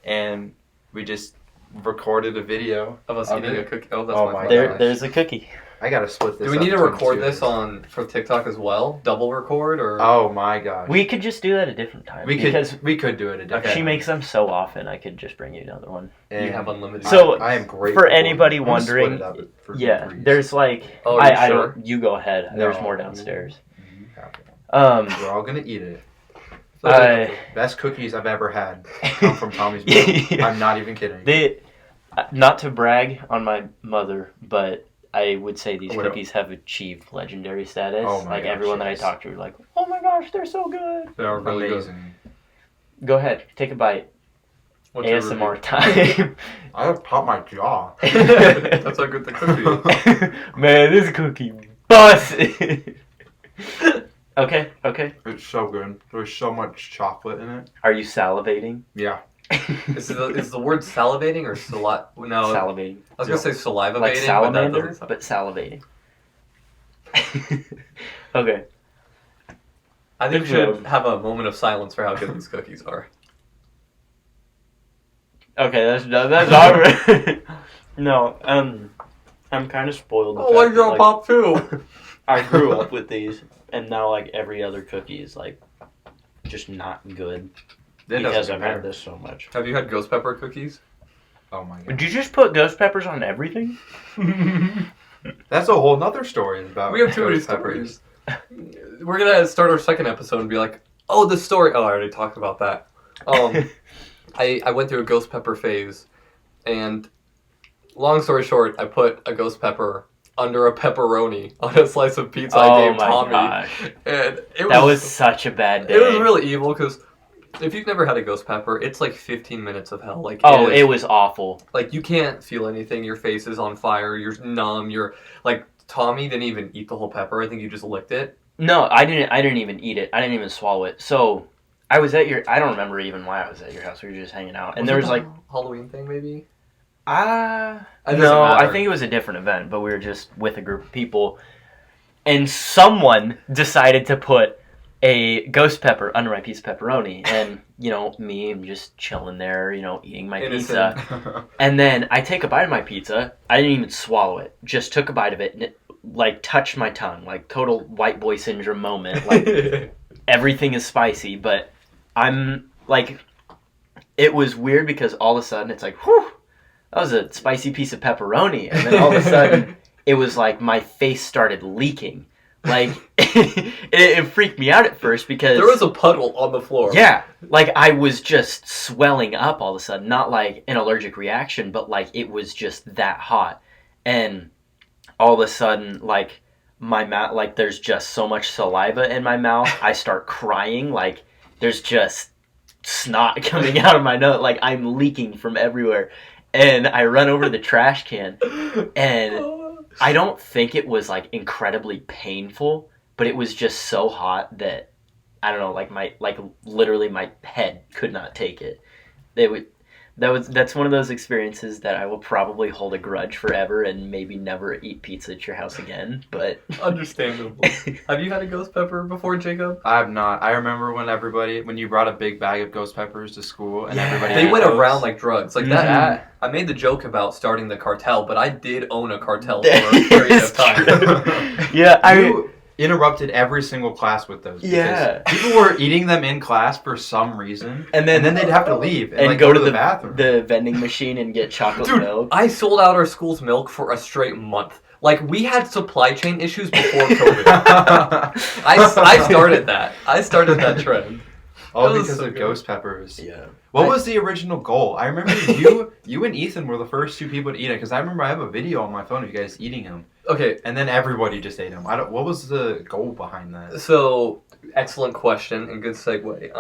and we just recorded a video
Of us
of
eating
it.
a cookie. Oh, that's
Oh
my
my
fault.
gosh.
There's a cookie.
I gotta split this.
Do we
up
need to
between
record
two.
this for TikTok as well? Double record or?
Oh my gosh.
We could just do that a different time. because
we could do it a different.
she makes them so often. I could just bring you another one.
You have unlimited.
So,
I am grateful
for anybody
I'm gonna split
wondering,
it up for
Yeah,
threes.
there's like
Oh,
I
you sure?
don't. You go ahead. There's
No.
more downstairs.
You have it. We're all gonna eat it. Best cookies I've ever had come from Tommy's Meal. I'm not even kidding.
They, not to brag on my mother, but I would say these
Oh, wait.
cookies have achieved legendary status.
Oh my
like
gosh,
everyone that I
yes.
talked to were like, "Oh my gosh, they're so good."
They are really good.
Amazing.
Go ahead, take a bite.
What's your
ASMR time.
I have popped my jaw.
review? That's how good the cookie is.
Man, this cookie bust. Okay.
It's so good. There's so much chocolate in it.
Are you salivating?
Yeah.
Is the word salivating or No,
Salivating.
I was gonna say salivating,
Like
but that
salamander,
doesn't sound.
but salivating. Okay.
I think we should have a moment of silence for how good these cookies are.
Okay, that's alright. No, I'm kind of spoiled. the
Oh, I
fact that,
got
like,
pop too.
I grew up with these, and now like every other cookie is like just not good
That
because
doesn't
I've had
compare.
this so much.
Have you had ghost pepper cookies?
Oh my god.
Would you just put ghost peppers on everything?
That's a whole nother story about.
We have too many
ghost peppers.
stories. We're gonna start our second episode and be like, "Oh, the story." Oh, I already talked about that. I went through a ghost pepper phase, and long story short, I put a ghost pepper under a pepperoni on a slice of pizza I
Oh
gave
my
Tommy,
gosh,
and it
that was such a bad day.
it was really evil because if you've never had a ghost pepper, it's like 15 minutes of hell. Like
Oh,
is-
it was awful.
like you can't feel anything. Your face is on fire. You're numb. You're like Tommy didn't even eat the whole pepper. I think he just licked it.
No, I didn't even eat it. I didn't even swallow it. So I was at I don't remember even why I was at your house. We were just hanging out, and there was
it
like
the Halloween thing maybe. It doesn't
no, I
matter.
think it was a different event, but we were just with a group of people, and someone decided to put a ghost pepper under my piece of pepperoni, and me, I'm just chilling there, eating my
Innocent.
pizza, and then I take a bite of my pizza. I didn't even swallow it; just took a bite of it, and it like touch my tongue, like total white boy syndrome moment. Like everything is spicy, but I'm like, it was weird because all of a sudden it's like, whew, that was a spicy piece of pepperoni, and then all of a sudden it was like my face started leaking. Like it freaked me out at first because
there was a puddle on the floor.
Yeah, like I was just swelling up all of a sudden, not like an allergic reaction, but like it was just that hot, and all of a sudden, like, my mouth, like, there's just so much saliva in my mouth. I start crying. Like, there's just snot coming out of my nose. Like, I'm leaking from everywhere. And I run over to the trash can. And I don't think it was, like, incredibly painful. But it was just so hot that, I don't know, like, literally my head could not take it. That's one of those experiences that I will probably hold a grudge forever and maybe never eat pizza at your house again, but...
Understandable. Have you had a ghost pepper before, Jacob?
I have not. I remember when you brought a big bag of ghost peppers to school and everybody
They
ate
went
those.
around like drugs. Like that. I made the joke about starting the cartel, but I did own a cartel for a period of time.
Yeah,
You interrupted every single class with those.
Yeah.
People were eating them in class for some reason,
and then
they'd have to leave and, like,
go to
the bathroom.
the vending machine and get chocolate
Dude,
milk.
I sold out our school's milk for a straight month. Like, we had supply chain issues before COVID. I started that. I started that trend.
All
That was
because
so
of
good.
ghost peppers.
Yeah.
What was the original goal? I remember you and Ethan were the first two people to eat it, because I remember I have a video on my phone of you guys eating them,
Okay,
and then everybody just ate them. What was the goal behind that?
so excellent question and good segue.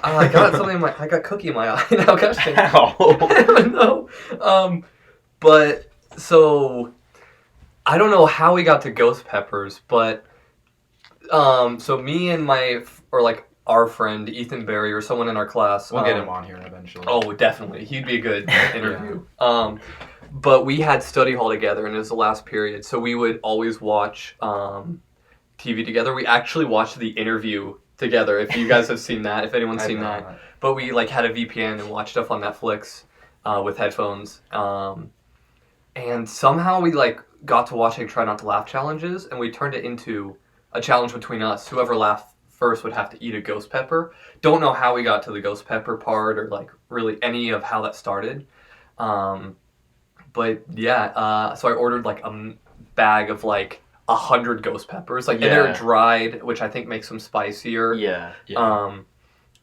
I got something in I got cookie in my eye now. Gosh, dang.
Ow.
I don't know. But so I don't know how we got to ghost peppers, but so me and our friend Ethan Berry or someone in our class.
We'll get him on here eventually.
Oh, definitely. He'd be a good interview. But we had study hall together, and it was the last period, so we would always watch TV together. We actually watched The Interview together, if you guys have seen that, if anyone's seen that. But we had a VPN and watched stuff on Netflix with headphones. And somehow we got to watching Try Not to Laugh challenges, and we turned it into a challenge between us. Whoever laughed first would have to eat a ghost pepper. Don't know how we got to the ghost pepper part or really any of how that started. But yeah, so I ordered a bag of 100 ghost peppers. And they're dried, which I think makes them spicier.
Yeah.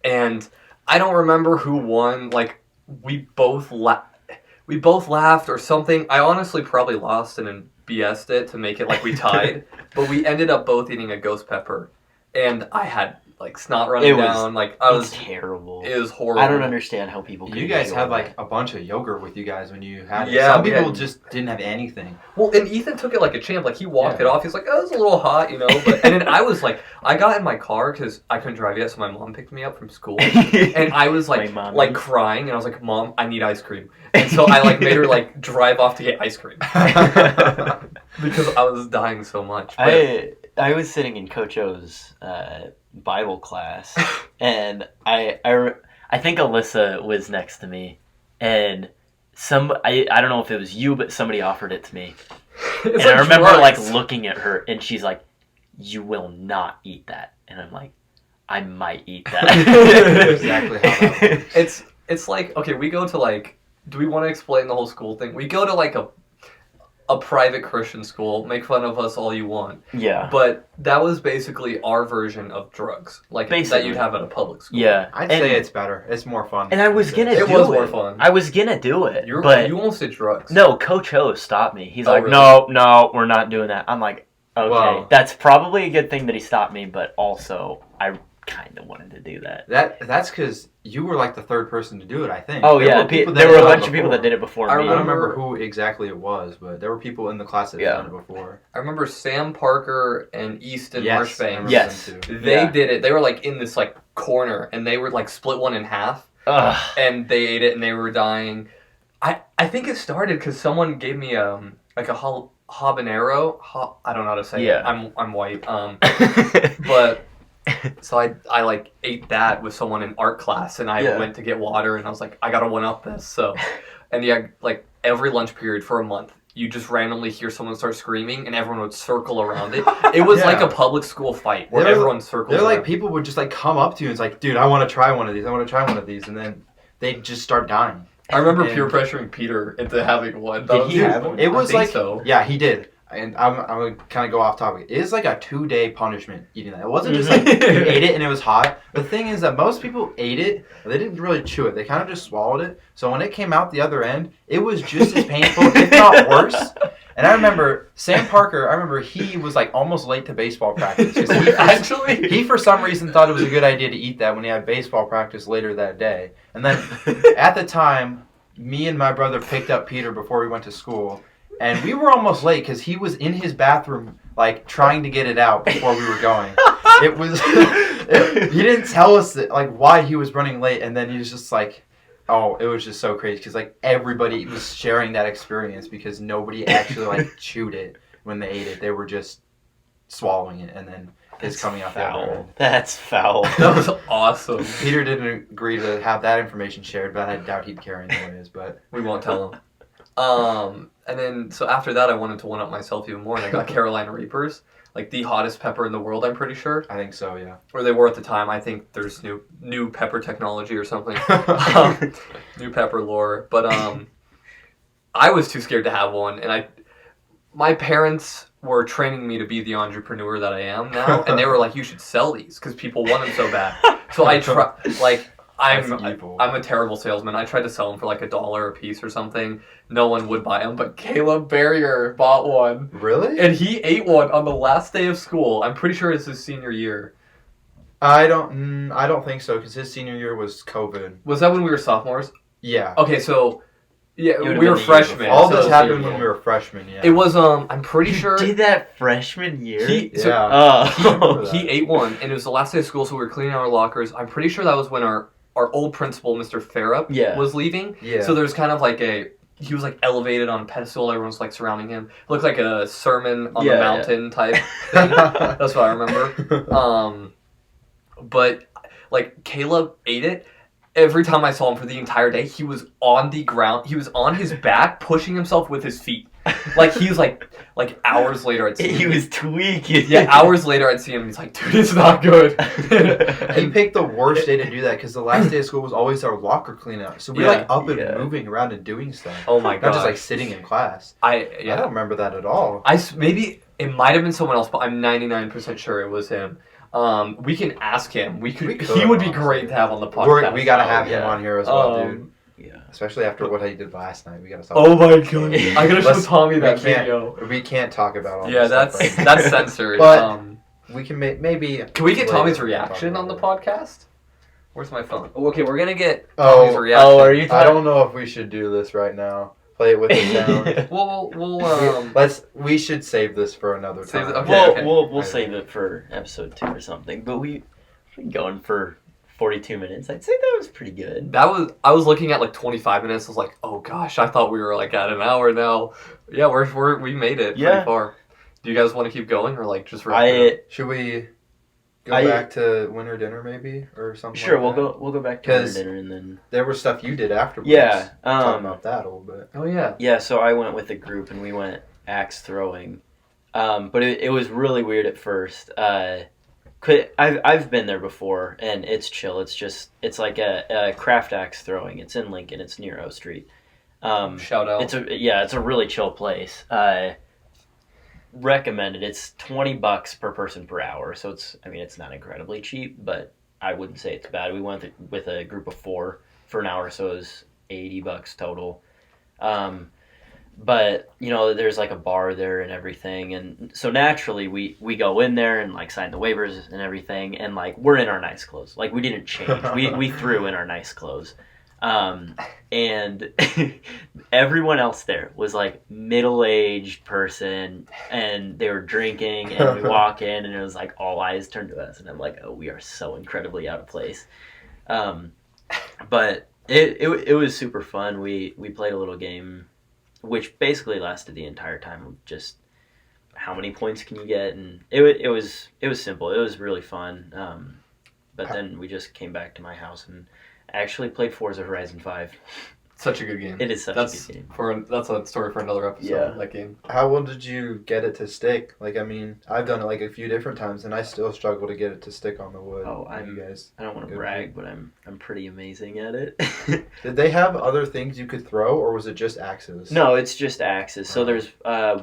And I don't remember who won. We both laughed or something. I honestly probably lost and then BS'd it to make it we tied. But we ended up both eating a ghost pepper. And I had snot running down.
It's terrible.
It was horrible.
I don't understand how people can
You guys
enjoy
had
that.
a bunch of yogurt with you guys when you had it.
Yeah,
Some
we
people
had-
just didn't have anything.
Well, and Ethan took it like a champ. He walked
Yeah.
it off. He's like, oh, it's a little hot, But and then I was I got in my car because I couldn't drive yet, so my mom picked me up from school. And I was
My mommy.
crying, and I was like, Mom, I need ice cream. And so I made her drive off to get ice cream because I was dying so much. But
I was sitting in Coach O's Bible class, and I think Alyssa was next to me, and I don't know if it was you, but somebody offered it to me,
it's
and I remember
drugs.
looking at her, and she's like, "You will not eat that," and I'm like, "I might eat that."
Exactly how that works.
It's okay, we go to do we want to explain the whole school thing? We go to a private Christian school. Make fun of us all you want.
Yeah.
But that was basically our version of drugs, that
Basically.
you'd have at a public school.
Yeah.
I'd
And-
say it's better. It's more fun.
And I was gonna
It
do
was
it.
more fun.
I was gonna do it,
You
but
almost did drugs.
no, Coach O stopped me. He's
Oh,
like,
really?
no, we're not doing that. I'm like, okay,
Well-
that's probably a good thing that he stopped me, but also I kind of wanted to do that.
That's because you were the third person to do it, I think.
Oh
There
yeah,
were people that
there were a
did it
bunch of people
before.
that did it before
I
me.
I don't
remember-
remember who exactly it was, but there were people in the class that had
Yeah.
done it before.
I remember Sam Parker and Easton
Yes, I
Marshbanks.
remember
Yes.
them too.
They
Yeah.
did it. They were in this corner, and they were split one in half,
Ugh.
and they ate it, and they were dying. I think it started because someone gave me a habanero. I don't know how to say
Yeah.
it. I'm white. But so I ate that with someone in art class, and I
Yeah.
went to get water, and I was like, I gotta one up this. So, and yeah, every lunch period for a month, you just randomly hear someone start screaming, and everyone would circle around it. It was like a public school fight where everyone circles.
They're like
around.
people would just like come up to you and it's like, dude, I want to try one of these. I want to try one of these, and then they just start dying.
I remember
And-
peer pressuring Peter into having one.
Did he have one?
It was
I think
like,
so.
yeah, he did. And I'm gonna kind of go off topic. It is like a 2-day punishment eating that. It wasn't just like you ate it and it was hot. The thing is that most people ate it, but they didn't really chew it. They kind of just swallowed it. So when it came out the other end, it was just as painful, if not worse. And I remember Sam Parker. He was like almost late to baseball practice. 'Cause he for some reason thought it was a good idea to eat that when he had baseball practice later that day. And then at the time, me and my brother picked up Peter before we went to school. And we were almost late because he was in his bathroom, like, trying to get it out before we were going. It was... he didn't tell us, that, like, why he was running late. And then he was just like... Oh, it was just so crazy because, like, everybody was sharing that experience because nobody actually, like, chewed it when they ate it. They were just swallowing it and then it's coming out the other end.
That's foul.
That was awesome.
Peter didn't agree to have that information shared, but I doubt he'd care anyways. But
We won't tell him. And then, so after that, I wanted to one-up myself even more, and I got Carolina Reapers. Like, the hottest pepper in the world, I'm pretty sure.
I think so, yeah.
Or they were at the time. I think there's new pepper technology or something. New pepper lore. But I was too scared to have one, and my parents were training me to be the entrepreneur that I am now, and they were like, you should sell these, because people want them so bad. So I I'm a terrible salesman. I tried to sell them for like $1 a piece or something. No one would buy them, but Caleb Barrier bought one.
Really?
And he ate one on the last day of school. I'm pretty sure it's his senior year.
I don't think so because his senior year was COVID.
Was that when we were sophomores?
Yeah.
Okay, so yeah,
It would've
we were
been the year
freshmen.
before.
All
so
this
it was
happened
senior
when we
year.
were freshmen. Yeah.
It was I'm pretty sure
Did that freshman year?
Yeah.
Oh.
he ate one, and it was the last day of school, so we were cleaning our lockers. I'm pretty sure that was when our old principal, Mr. Farrup,
Yeah.
was leaving.
Yeah.
So there's kind of like he was like elevated on a pedestal. Everyone's like surrounding him. Looked like a sermon on the mountain type thing. That's what I remember. But like Caleb ate it. Every time I saw him for the entire day, he was on the ground. He was on his back, pushing himself with his feet. Like he was like hours later, I'd see him.
He was tweaking.
Yeah, hours later, I'd see him. He's like, dude, it's not good.
He picked the worst day to do that because the last day of school was always our locker cleanup. So we were like up and moving around and doing stuff.
Oh my
Not
god.
just like sitting in class. I
Yeah.
don't remember that at all.
Maybe it might have been someone else, but I'm 99% sure it was him. We can ask him.
We could,
He would be
honestly.
great to have on the podcast.
We gotta have
yeah.
him on here as well, dude.
Yeah.
Especially after what he did last night. We gotta talk.
Oh my god! I gotta show
Let's-
Tommy
we
that
can't-
video.
We can't talk about all
Yeah,
this stuff
that's
right
that's censored.
But- We can maybe.
Can we get
later
Tommy's
talk
reaction
about
on the
it.
podcast? Where's my phone? Oh, okay, we're gonna get
Oh,
Tommy's reaction.
Oh, are you
I
talking?
don't know if we should do this right now. Play it with the sound.
We'll
We should save this for another
Save
time.
it- okay.
We'll
I-
save it for episode 2 or something. But we've been going for 42 minutes. I'd say that was pretty good.
I was looking at like 25 minutes. I was like, oh gosh, I thought we were like at an hour now. Yeah, we made it
Yeah.
pretty far. Do you guys want to keep going or like just wrap it up?
Should we go
I-
back to winter dinner maybe or something?
Sure,
like that?
we'll go back to our
'Cause-
dinner and then
There was stuff you did afterwards.
yeah.
Talk about that a little bit.
Oh yeah.
Yeah, so I went with a group and we went axe throwing. But it was really weird at first. I've been there before and it's chill. It's like a craft axe throwing. It's in Lincoln. It's near O Street.
Shout out.
It's a really chill place. Recommended. It's $20 per person per hour. So it's not incredibly cheap, but I wouldn't say it's bad. We went with a group of 4 for an hour, so it was $80 total. But there's like a bar there and everything, and so naturally we go in there and like sign the waivers and everything, and like we're in our nice clothes. Like we didn't change. We threw in our nice clothes. And everyone else there was like middle-aged person and they were drinking, and we walk in and it was like all eyes turned to us, and I'm like, oh, we are so incredibly out of place. But it was super fun. We played a little game which basically lasted the entire time of just how many points can you get, and it was simple. It was really fun. But then we just came back to my house and actually played Forza Horizon 5.
Such a good game.
It is such
That's
a good game.
That's a story for another episode.
Yeah.
That game.
How well did you get it to stick? Like, I mean, I've done it like a few different times, and I still struggle to get it to stick on the wood.
Oh,
you guys.
I don't want to
Good
brag, but I'm pretty amazing at it.
Did they have other things you could throw, or was it just axes?
No, it's just axes. So there's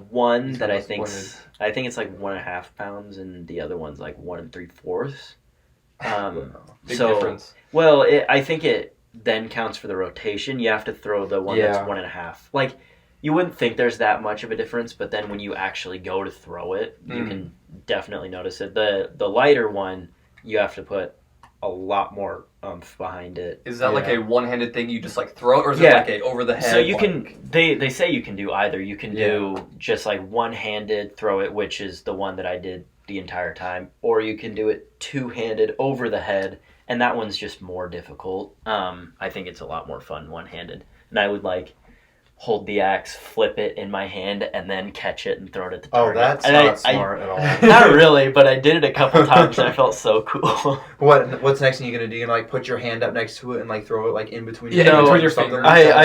one
These
that
are
I
most
think
pointed.
I think it's like 1.5 pounds, and the other one's like 1 3/4.
Big
So
difference.
well, I think it then counts for the rotation. You have to throw the one that's
Yeah.
1.5. Like you wouldn't think there's that much of a difference, but then when you actually go to throw it, you can definitely notice it. The lighter one, you have to put a lot more oomph behind it.
Is that like
Yeah.
a one-handed thing you just like throw, or is
Yeah.
it like a over the head?
So you
like-
can they say you can do either. You can do just like one-handed throw it, which is the one that I did the entire time, or you can do it two-handed over the head, and that one's just more difficult. I think it's a lot more fun one-handed, and I would like hold the axe, flip it in my hand, and then catch it and throw it at the
Oh,
target.
that's
And
not smart at all.
not really, but I did it a couple times, and I felt so cool.
What's next thing you're gonna do? You gonna like put your hand up next to it and like throw it like in between
Yeah,
your
in
fingers
between
or
your
something
fingers.
like that?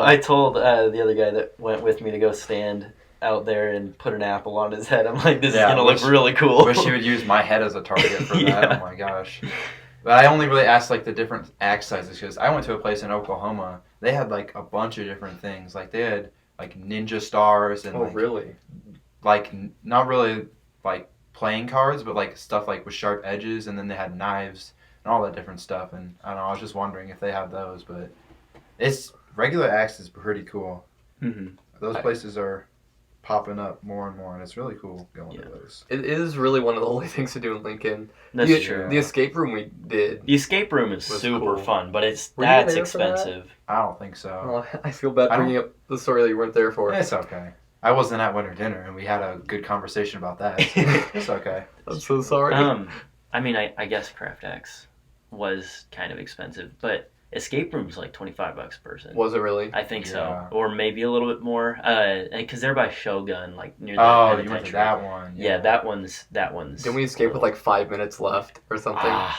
I told the other guy that went with me to go stand out there and put an apple on his head. I'm like, this
Yeah,
is gonna
wish-
look really cool.
Wish you would use my head as a target for that.
Yeah.
Oh my gosh. But I only really asked like the different axe sizes because I went to a place in Oklahoma. They had like a bunch of different things. Like they had like ninja stars and
Oh,
like,
really?
like not really like playing cards, but like stuff like with sharp edges. And then they had knives and all that different stuff. And I don't know. I was just wondering if they have those, but it's regular axe is pretty cool.
hmm
Those places are popping up more and more, and it's really cool going to
Yeah.
those.
It is really one of the only things to do in Lincoln.
That's
the,
true.
The escape room we did.
The escape room is
Was
super
cool.
fun, but it's
Were you
that's
there for that?
expensive.
I don't think so.
Oh, I feel bad
I don't-
bringing up the story that you weren't there for.
It's okay. I wasn't at winter dinner, and we had a good conversation about that. So it's okay.
I'm so sorry.
I mean, I guess Craft X was kind of expensive, but escape room's like $25 a person.
Was it really?
I think
Yeah.
so, or maybe a little bit more. Because they're by Shogun, like near the
Oh, you
penitentiary.
went to that one.
Yeah, that one's.
Didn't we escape with like 5 minutes left or something?
I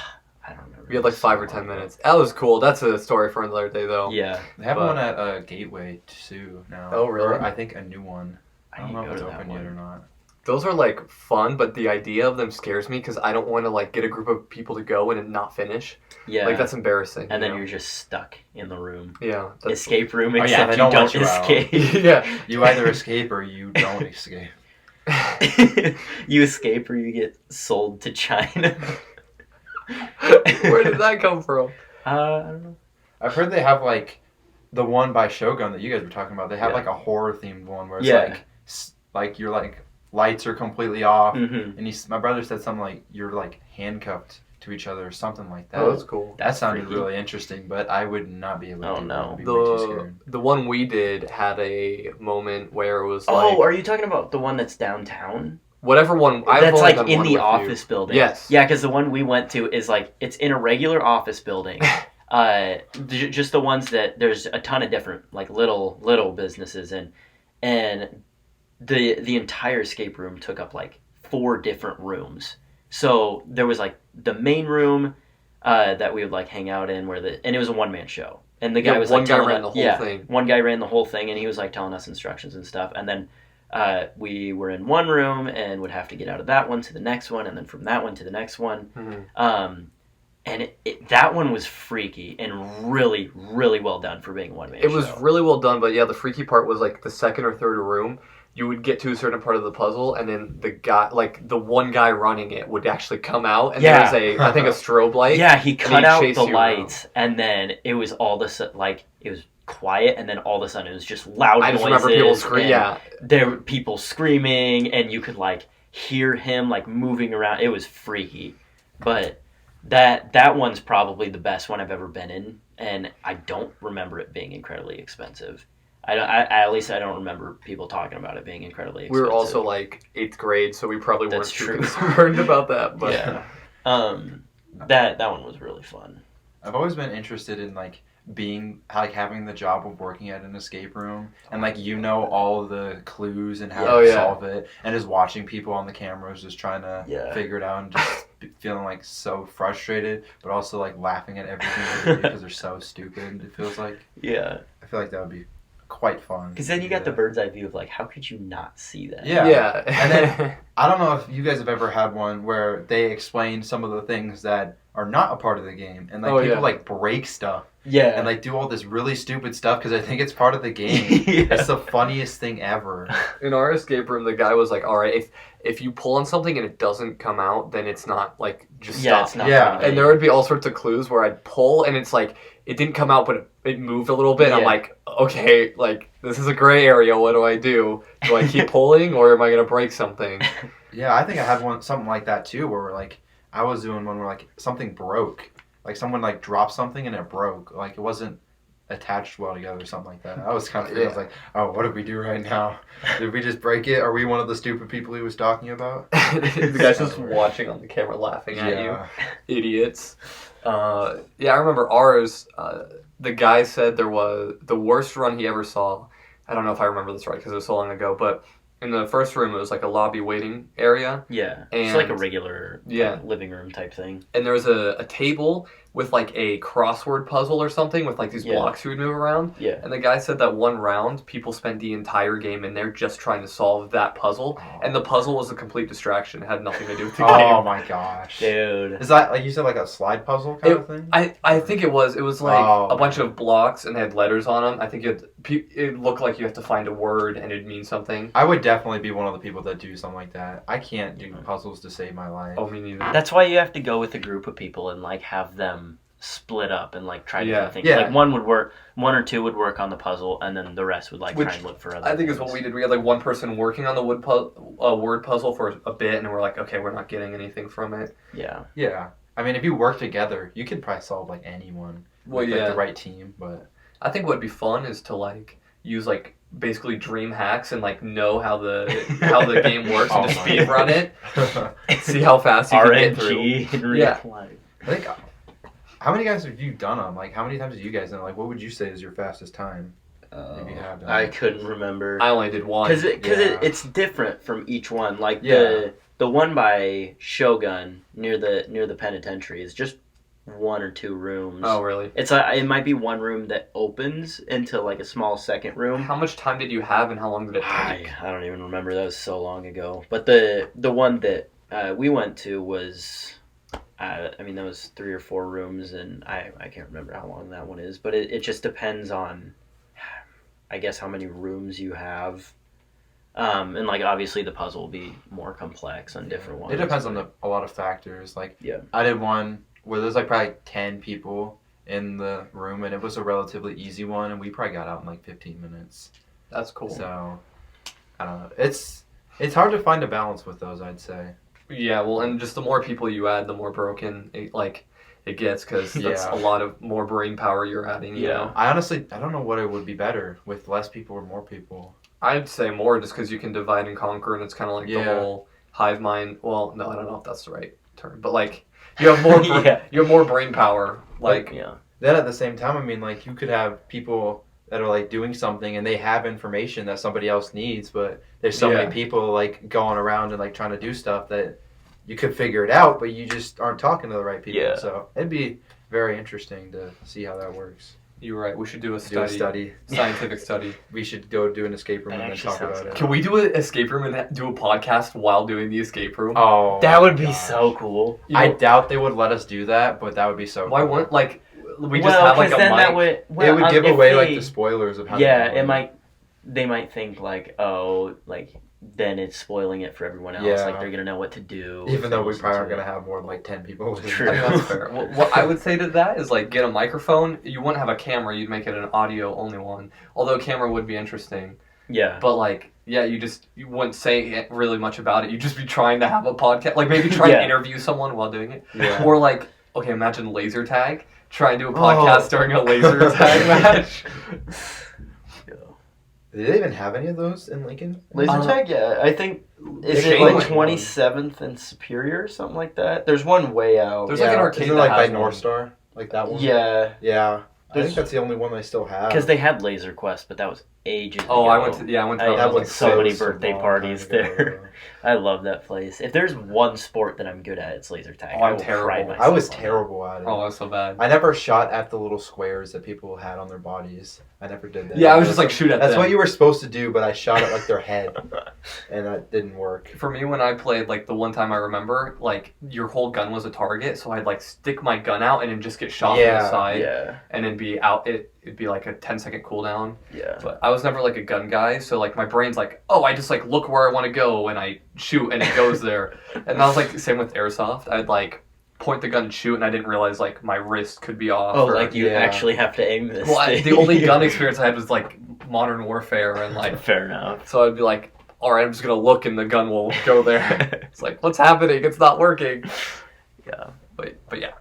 don't remember.
We had like 5 or 10 minutes. That was cool. That's a story for another day, though.
Yeah,
They have
But-
one at Gateway too now.
Oh, really?
Or I think a new one. I
I
don't
need
know
to
if
go
it's
to that
open yet or
one.
not.
Those are like fun, but the idea of them scares me because I don't want to like get a group of people to go and not finish.
Yeah,
Like that's embarrassing.
and
you
then
know?
you're just stuck in the room.
Yeah. That's,
Escape room,
yeah,
except
they
you
don't
don't
let you out.
escape.
yeah.
You either escape or you don't escape.
You escape or you get sold to China.
Where did that come from?
I don't know.
I've heard they have like the one by Shogun that you guys were talking about. They have
Yeah.
like a horror themed one where it's
Yeah.
like you're like lights are completely off,
Mm-hmm.
and my brother said something like you're like handcuffed to each other or something like that.
Oh, that's cool.
That sounded
freaky.
really interesting, but I would not be able to.
Oh,
do
no.
that. I'd be way too
The
scared.
the one we did had a moment where it was
Oh,
like
are you talking about the one that's downtown?
whatever one I've
That's
only
like
done
in
one
the
with
office
you.
building.
Yes.
Yeah, because the one we went to is like it's in a regular office building. Just the ones that there's a ton of different like little businesses in, and the entire escape room took up like 4 different rooms. So there was like the main room that we would like hang out in and it was a one-man show. And the guy
Yeah,
was
one
like
guy
telling
ran
us-
the whole thing.
One guy ran the whole thing, and he was like telling us instructions and stuff. And then we were in one room and would have to get out of that one to the next one, and then from that one to the next one.
Mhm.
And that one was freaky and really, really well done for being a one-man show.
It was really well done, but yeah, the freaky part was like the second or third room. You would get to a certain part of the puzzle, and then the one guy running it would actually come out, and
Yeah.
there's I think a strobe light.
Yeah, he cut
he'd
out
chase
the
you
lights, and then it was all the like it was quiet, and then all of a sudden it was just loud
I just
noises.
remember people screaming.
and
Yeah,
there were people screaming, and you could like hear him like moving around. It was freaky, but that one's probably the best one I've ever been in, and I don't remember it being incredibly expensive. At least I don't remember people talking about it being incredibly
we
expensive.
were also like 8th grade, so we probably weren't
That's
too
true.
concerned about that. But
yeah. That one was really fun.
I've always been interested in like being like having the job of working at an escape room and like all of the clues and how
Oh,
to
yeah.
solve it and just watching people on the cameras just trying to
Yeah.
figure it out and just feeling like so frustrated but also like laughing at everything they do because they're so stupid. It feels like
Yeah.
I I feel like that would be quite fun.
Because then you got the
Yeah.
bird's eye view of like, how could you not see that?
Yeah.
Yeah.
And then I don't know if you guys have ever had one where they explain some of the things that are not a part of the game, and like
Oh,
people
yeah.
like break stuff
Yeah.
and like do all this really stupid stuff because I think it's part of the game.
Yeah.
It's the funniest thing ever.
In our escape room, the guy was like, "All right, if you pull on something and it doesn't come out, then it's not like just
Yeah,
stop."
it's not.
Yeah.
part of the
And there would be all sorts of clues where I'd pull and it's like it didn't come out, but it moved a little bit. And I'm
Yeah.
like, okay, like this is a gray area. What do I do? Do I keep pulling or am I gonna break something?
Yeah, I think I had something like that too, where like I was doing one where like something broke, like someone like dropped something and it broke, like it wasn't attached well together or something like that. I was kind of I was like, oh, what did we do right now? Did we just break it? Are we one of the stupid people he was talking about?
The guy's just watching on the camera, laughing at you, idiots. Yeah, I remember ours. The guy said there was the worst run he ever saw. I don't know if I remember this right because it was so long ago, but in the first room it was like a lobby waiting area,
Yeah. It's like a
And-
regular
Yeah.
living room type thing.
and there was a table with like a crossword puzzle or something with like these
Yeah.
blocks you would move around.
Yeah.
And the guy said that one round people spent the entire game in there just trying to solve that puzzle, and the puzzle was a complete distraction. It had nothing to do with the
Oh
game.
my gosh.
Dude.
Is that like you said, like a slide puzzle kind of thing?
I think it was like
Oh,
a bunch
okay.
of blocks and they had letters on them. I think it looked like you have to find a word and it'd mean something.
I would definitely be one of the people that do something like that. I can't do puzzles to save my life.
Oh, me neither.
That's why you have to go with a group of people and like have them split up and like try different things.
Yeah.
Like one or two would work on the puzzle, and then the rest would like
Which
try and look for other.
I think is
things.
what we did. We had like one person working on the word puzzle for a bit, and we're like, okay, we're not getting anything from it.
Yeah.
Yeah. I mean, if you work together, you could probably solve like anyone.
Well,
with, like,
yeah.
the right team, but
I think what'd be fun is to like use like basically dream hacks and like know how the game works and
Oh
just
my
speed run it,
I
see how fast you can get through.
RNG in real
Yeah.
life.
think. How many guys have you done them? Like, how many times have you guys done? Like, what would you say is your fastest time? If you have done
I
it?
couldn't remember.
I only did one.
Because
Yeah.
it's different from each one. Like
Yeah.
the one by Shogun near the penitentiary is just one or two rooms.
Oh, really?
It might be one room that opens into like a small second room.
How much time did you have and how long did it take?
I don't even remember. That was so long ago. But the one that we went to was, that was 3 or 4 rooms, and I can't remember how long that one is. But it just depends on, I guess, how many rooms you have. And like obviously the puzzle will be more complex on different ones.
It depends on a lot of factors. Like,
Yeah.
I did one where there's like probably 10 people in the room, and it was a relatively easy one, and we probably got out in like 15 minutes.
That's cool.
So, I don't know. It's hard to find a balance with those, I'd say.
Yeah, well, and just the more people you add, the more broken it gets, because that's
Yeah.
a lot of more brain power you're adding. You
Yeah.
know,
I don't know what it would be better with less people or more people.
I'd say more, just because you can divide and conquer, and it's kind of like the
Yeah.
whole hive mind. Well, no, I don't know if that's the right term, but like you have more
Yeah.
you have more brain power. Like
Yeah.
Then at the same time, I mean, like, you could have people that are like doing something and they have information that somebody else needs, but there's so
Yeah.
many people like going around and like trying to do stuff that you could figure it out, but you just aren't talking to the right people.
Yeah.
So it'd be very interesting to see how that works.
you're right. We should do a
Do a study.
scientific study.
We should go do an escape room
That
and then
actually
talk
sounds
about it.
Can we do an escape room and do a podcast while doing the escape room?
Oh,
That would be
gosh.
so cool.
You
I
know,
doubt they would let us do that, but that would be so
why
cool.
wouldn't we just have like a
then
mic?
that would
It would give
if
away like
they-
the spoilers of how
Yeah,
to do
they might think like, oh, like then it's spoiling it for everyone else.
Yeah.
Like they're gonna know what to do. if
Even
they
though we
listen
probably
to
aren't going
it.
to have more than like 10 people. listening.
True.
I mean, that's fair. What I would say to that is like get a microphone. You wouldn't have a camera. You'd make it an audio only one. Although a camera would be interesting.
Yeah.
But like, yeah, you wouldn't say really much about it. You'd just be trying to have a podcast. Like maybe try
Yeah.
and interview someone while doing it.
Yeah.
Or like, okay, imagine laser tag. Try and do a
Oh.
podcast during a laser tag match.
Did they even have any of those in Lincoln?
Laser tag, yeah. I think is
They
it like
changed one.
27th and Superior or something like that? There's one way out.
There's like an arcade
Isn't it
that
like by
has
North
one.
Star? Like that one?
Yeah,
Yeah. I
There's-
think that's the only one they still have.
because they had Laser Quest, but that was ages
Oh,
ago.
I went to that when I
That
was
was so many
so
birthday
long
parties
time ago.
there. I love that place. If there's one sport that I'm good at, it's laser tag.
Oh, I'm
I will
terrible.
pride
I
myself
was
on that.
terrible at it.
Oh, that's so bad.
I never shot at the little squares that people had on their bodies. I never did that.
Yeah, I was just like shoot at
That's
them.
what you were supposed to do, but I shot at like their head, and that didn't work.
For me, when I played, like the one time I remember, like your whole gun was a target, so I'd like stick my gun out and then just get shot from the
Yeah,
side,
Yeah,
and then be out. It'd be like a 10-second cooldown.
yeah.
But I was never like a gun guy, so like my brain's like, oh, I just like look where I want to go and I shoot and it goes there. And that was like the same with airsoft. I'd like point the gun and shoot, and I didn't realize like my wrist could be off.
Oh,
or-
like you
Yeah.
actually have to aim this.
Well,
thing.
the only gun experience I had was like Modern Warfare, and like
Fair enough.
so I'd be like, all right, I'm just gonna look and the gun will go there. It's like, what's happening? It's not working.
Yeah,
But yeah.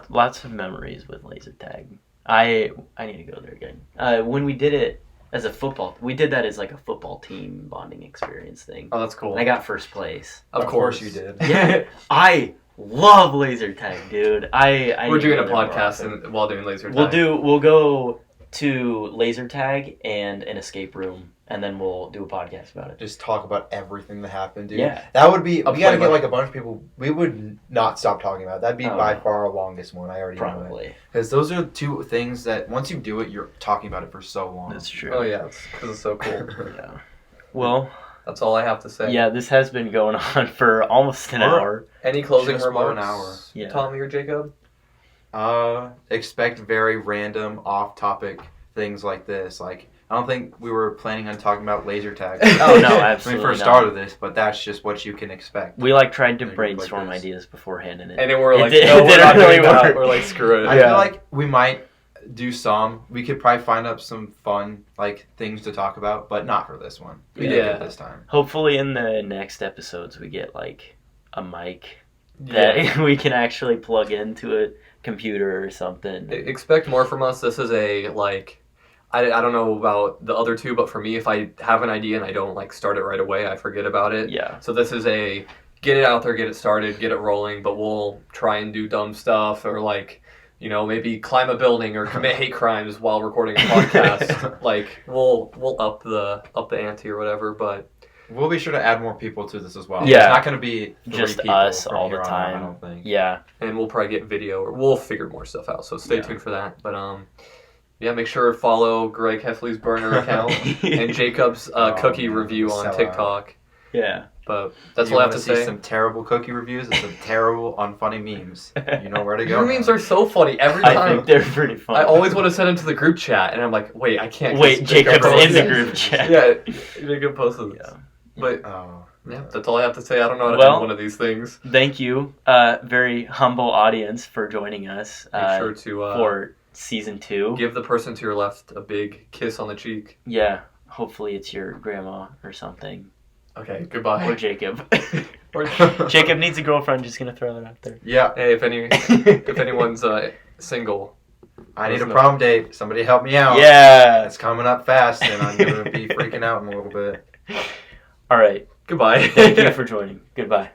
lots of memories with laser tag. I need to go there again. When we did it as a football, we did that as like a football team bonding experience thing.
Oh, that's cool.
And I got first place.
Of course
you did.
Yeah, I love laser tag, dude. I
We're
need to
doing a
go there more
podcast
often.
while doing laser tag.
We'll go to laser tag and an escape room, and then we'll do a podcast about it.
Just talk about everything that happened, dude.
Yeah.
That would be.
I'll
We gotta
play
get
my-
like a bunch of people. We would not stop talking about it. That'd be
Oh,
by
no.
far our longest one. I already know it.
Probably.
Because those are two things that once you do it, you're talking about it for so long.
That's true.
Oh yeah, because it's so cool.
Yeah. Well,
That's all I have to say.
yeah, this has been going on for almost an hour.
Any closing
Just about
remarks?
an hour.
Yeah.
Tommy or Jacob?
Expect very random, off-topic things like this. Like, I don't think we were planning on talking about laser tag.
Oh, no,
when
absolutely
we first
not.
started this, but that's just what you can expect.
We tried to
Like
brainstorm
this.
ideas beforehand, and
And then we're
It
like,
did-
no,
it
we're
didn't
not
really
doing that.
work.
We're like, screw it.
I
Yeah.
feel like we might do some. We could probably find up some fun like things to talk about, but not for this one. We did
Yeah.
good this time.
hopefully in the next episodes we get like a mic
Yeah.
that we can actually plug into a computer or something.
Expect more from us. This is a like, I don't know about the other two, but for me, if I have an idea and I don't like start it right away, I forget about it.
Yeah.
So this is a get it out there, get it started, get it rolling, but we'll try and do dumb stuff or like, you know, maybe climb a building or commit hate crimes while recording a podcast. Like we'll up the ante or whatever, but
We'll be sure to add more people to this as well.
Yeah.
It's not going to be three
Just
people
us
from
all the
here on out,
time.
I don't think.
Yeah.
and we'll probably get video or we'll figure more stuff out. So stay
Yeah.
tuned for that. But yeah, make sure to follow Greg Heffley's burner account and Jacob's cookie
man,
review on
sellout.
TikTok.
Yeah.
But that's
You
all I have
wanna
to say.
see some terrible cookie reviews and some terrible unfunny memes. You know where to go.
Your memes are so funny every time.
I think they're pretty fun.
I always want to send them to the group chat, and I'm like, wait, I can't.
Wait,
'cause
Jacob's
Jacob
in the
posted-
group chat.
Yeah, Jacob posted this.
Yeah.
But
Oh.
yeah, that's all I have to say. I don't know how to
Well-
end one of these things.
Thank you, very humble audience, for joining us
Make sure to
for season 2.
give the person to your left a big kiss on the cheek.
Yeah, hopefully it's your grandma or something,
Okay,
or
goodbye.
Jacob.
Or-
Jacob needs a girlfriend. Just gonna throw that out there.
Yeah,
hey, if anyone's single,
I need a
Listen up.
prom date. Somebody help me out.
Yeah.
It's coming up fast, and I'm going to be freaking out in a little bit.
All right.
goodbye.
Thank you for joining. Goodbye.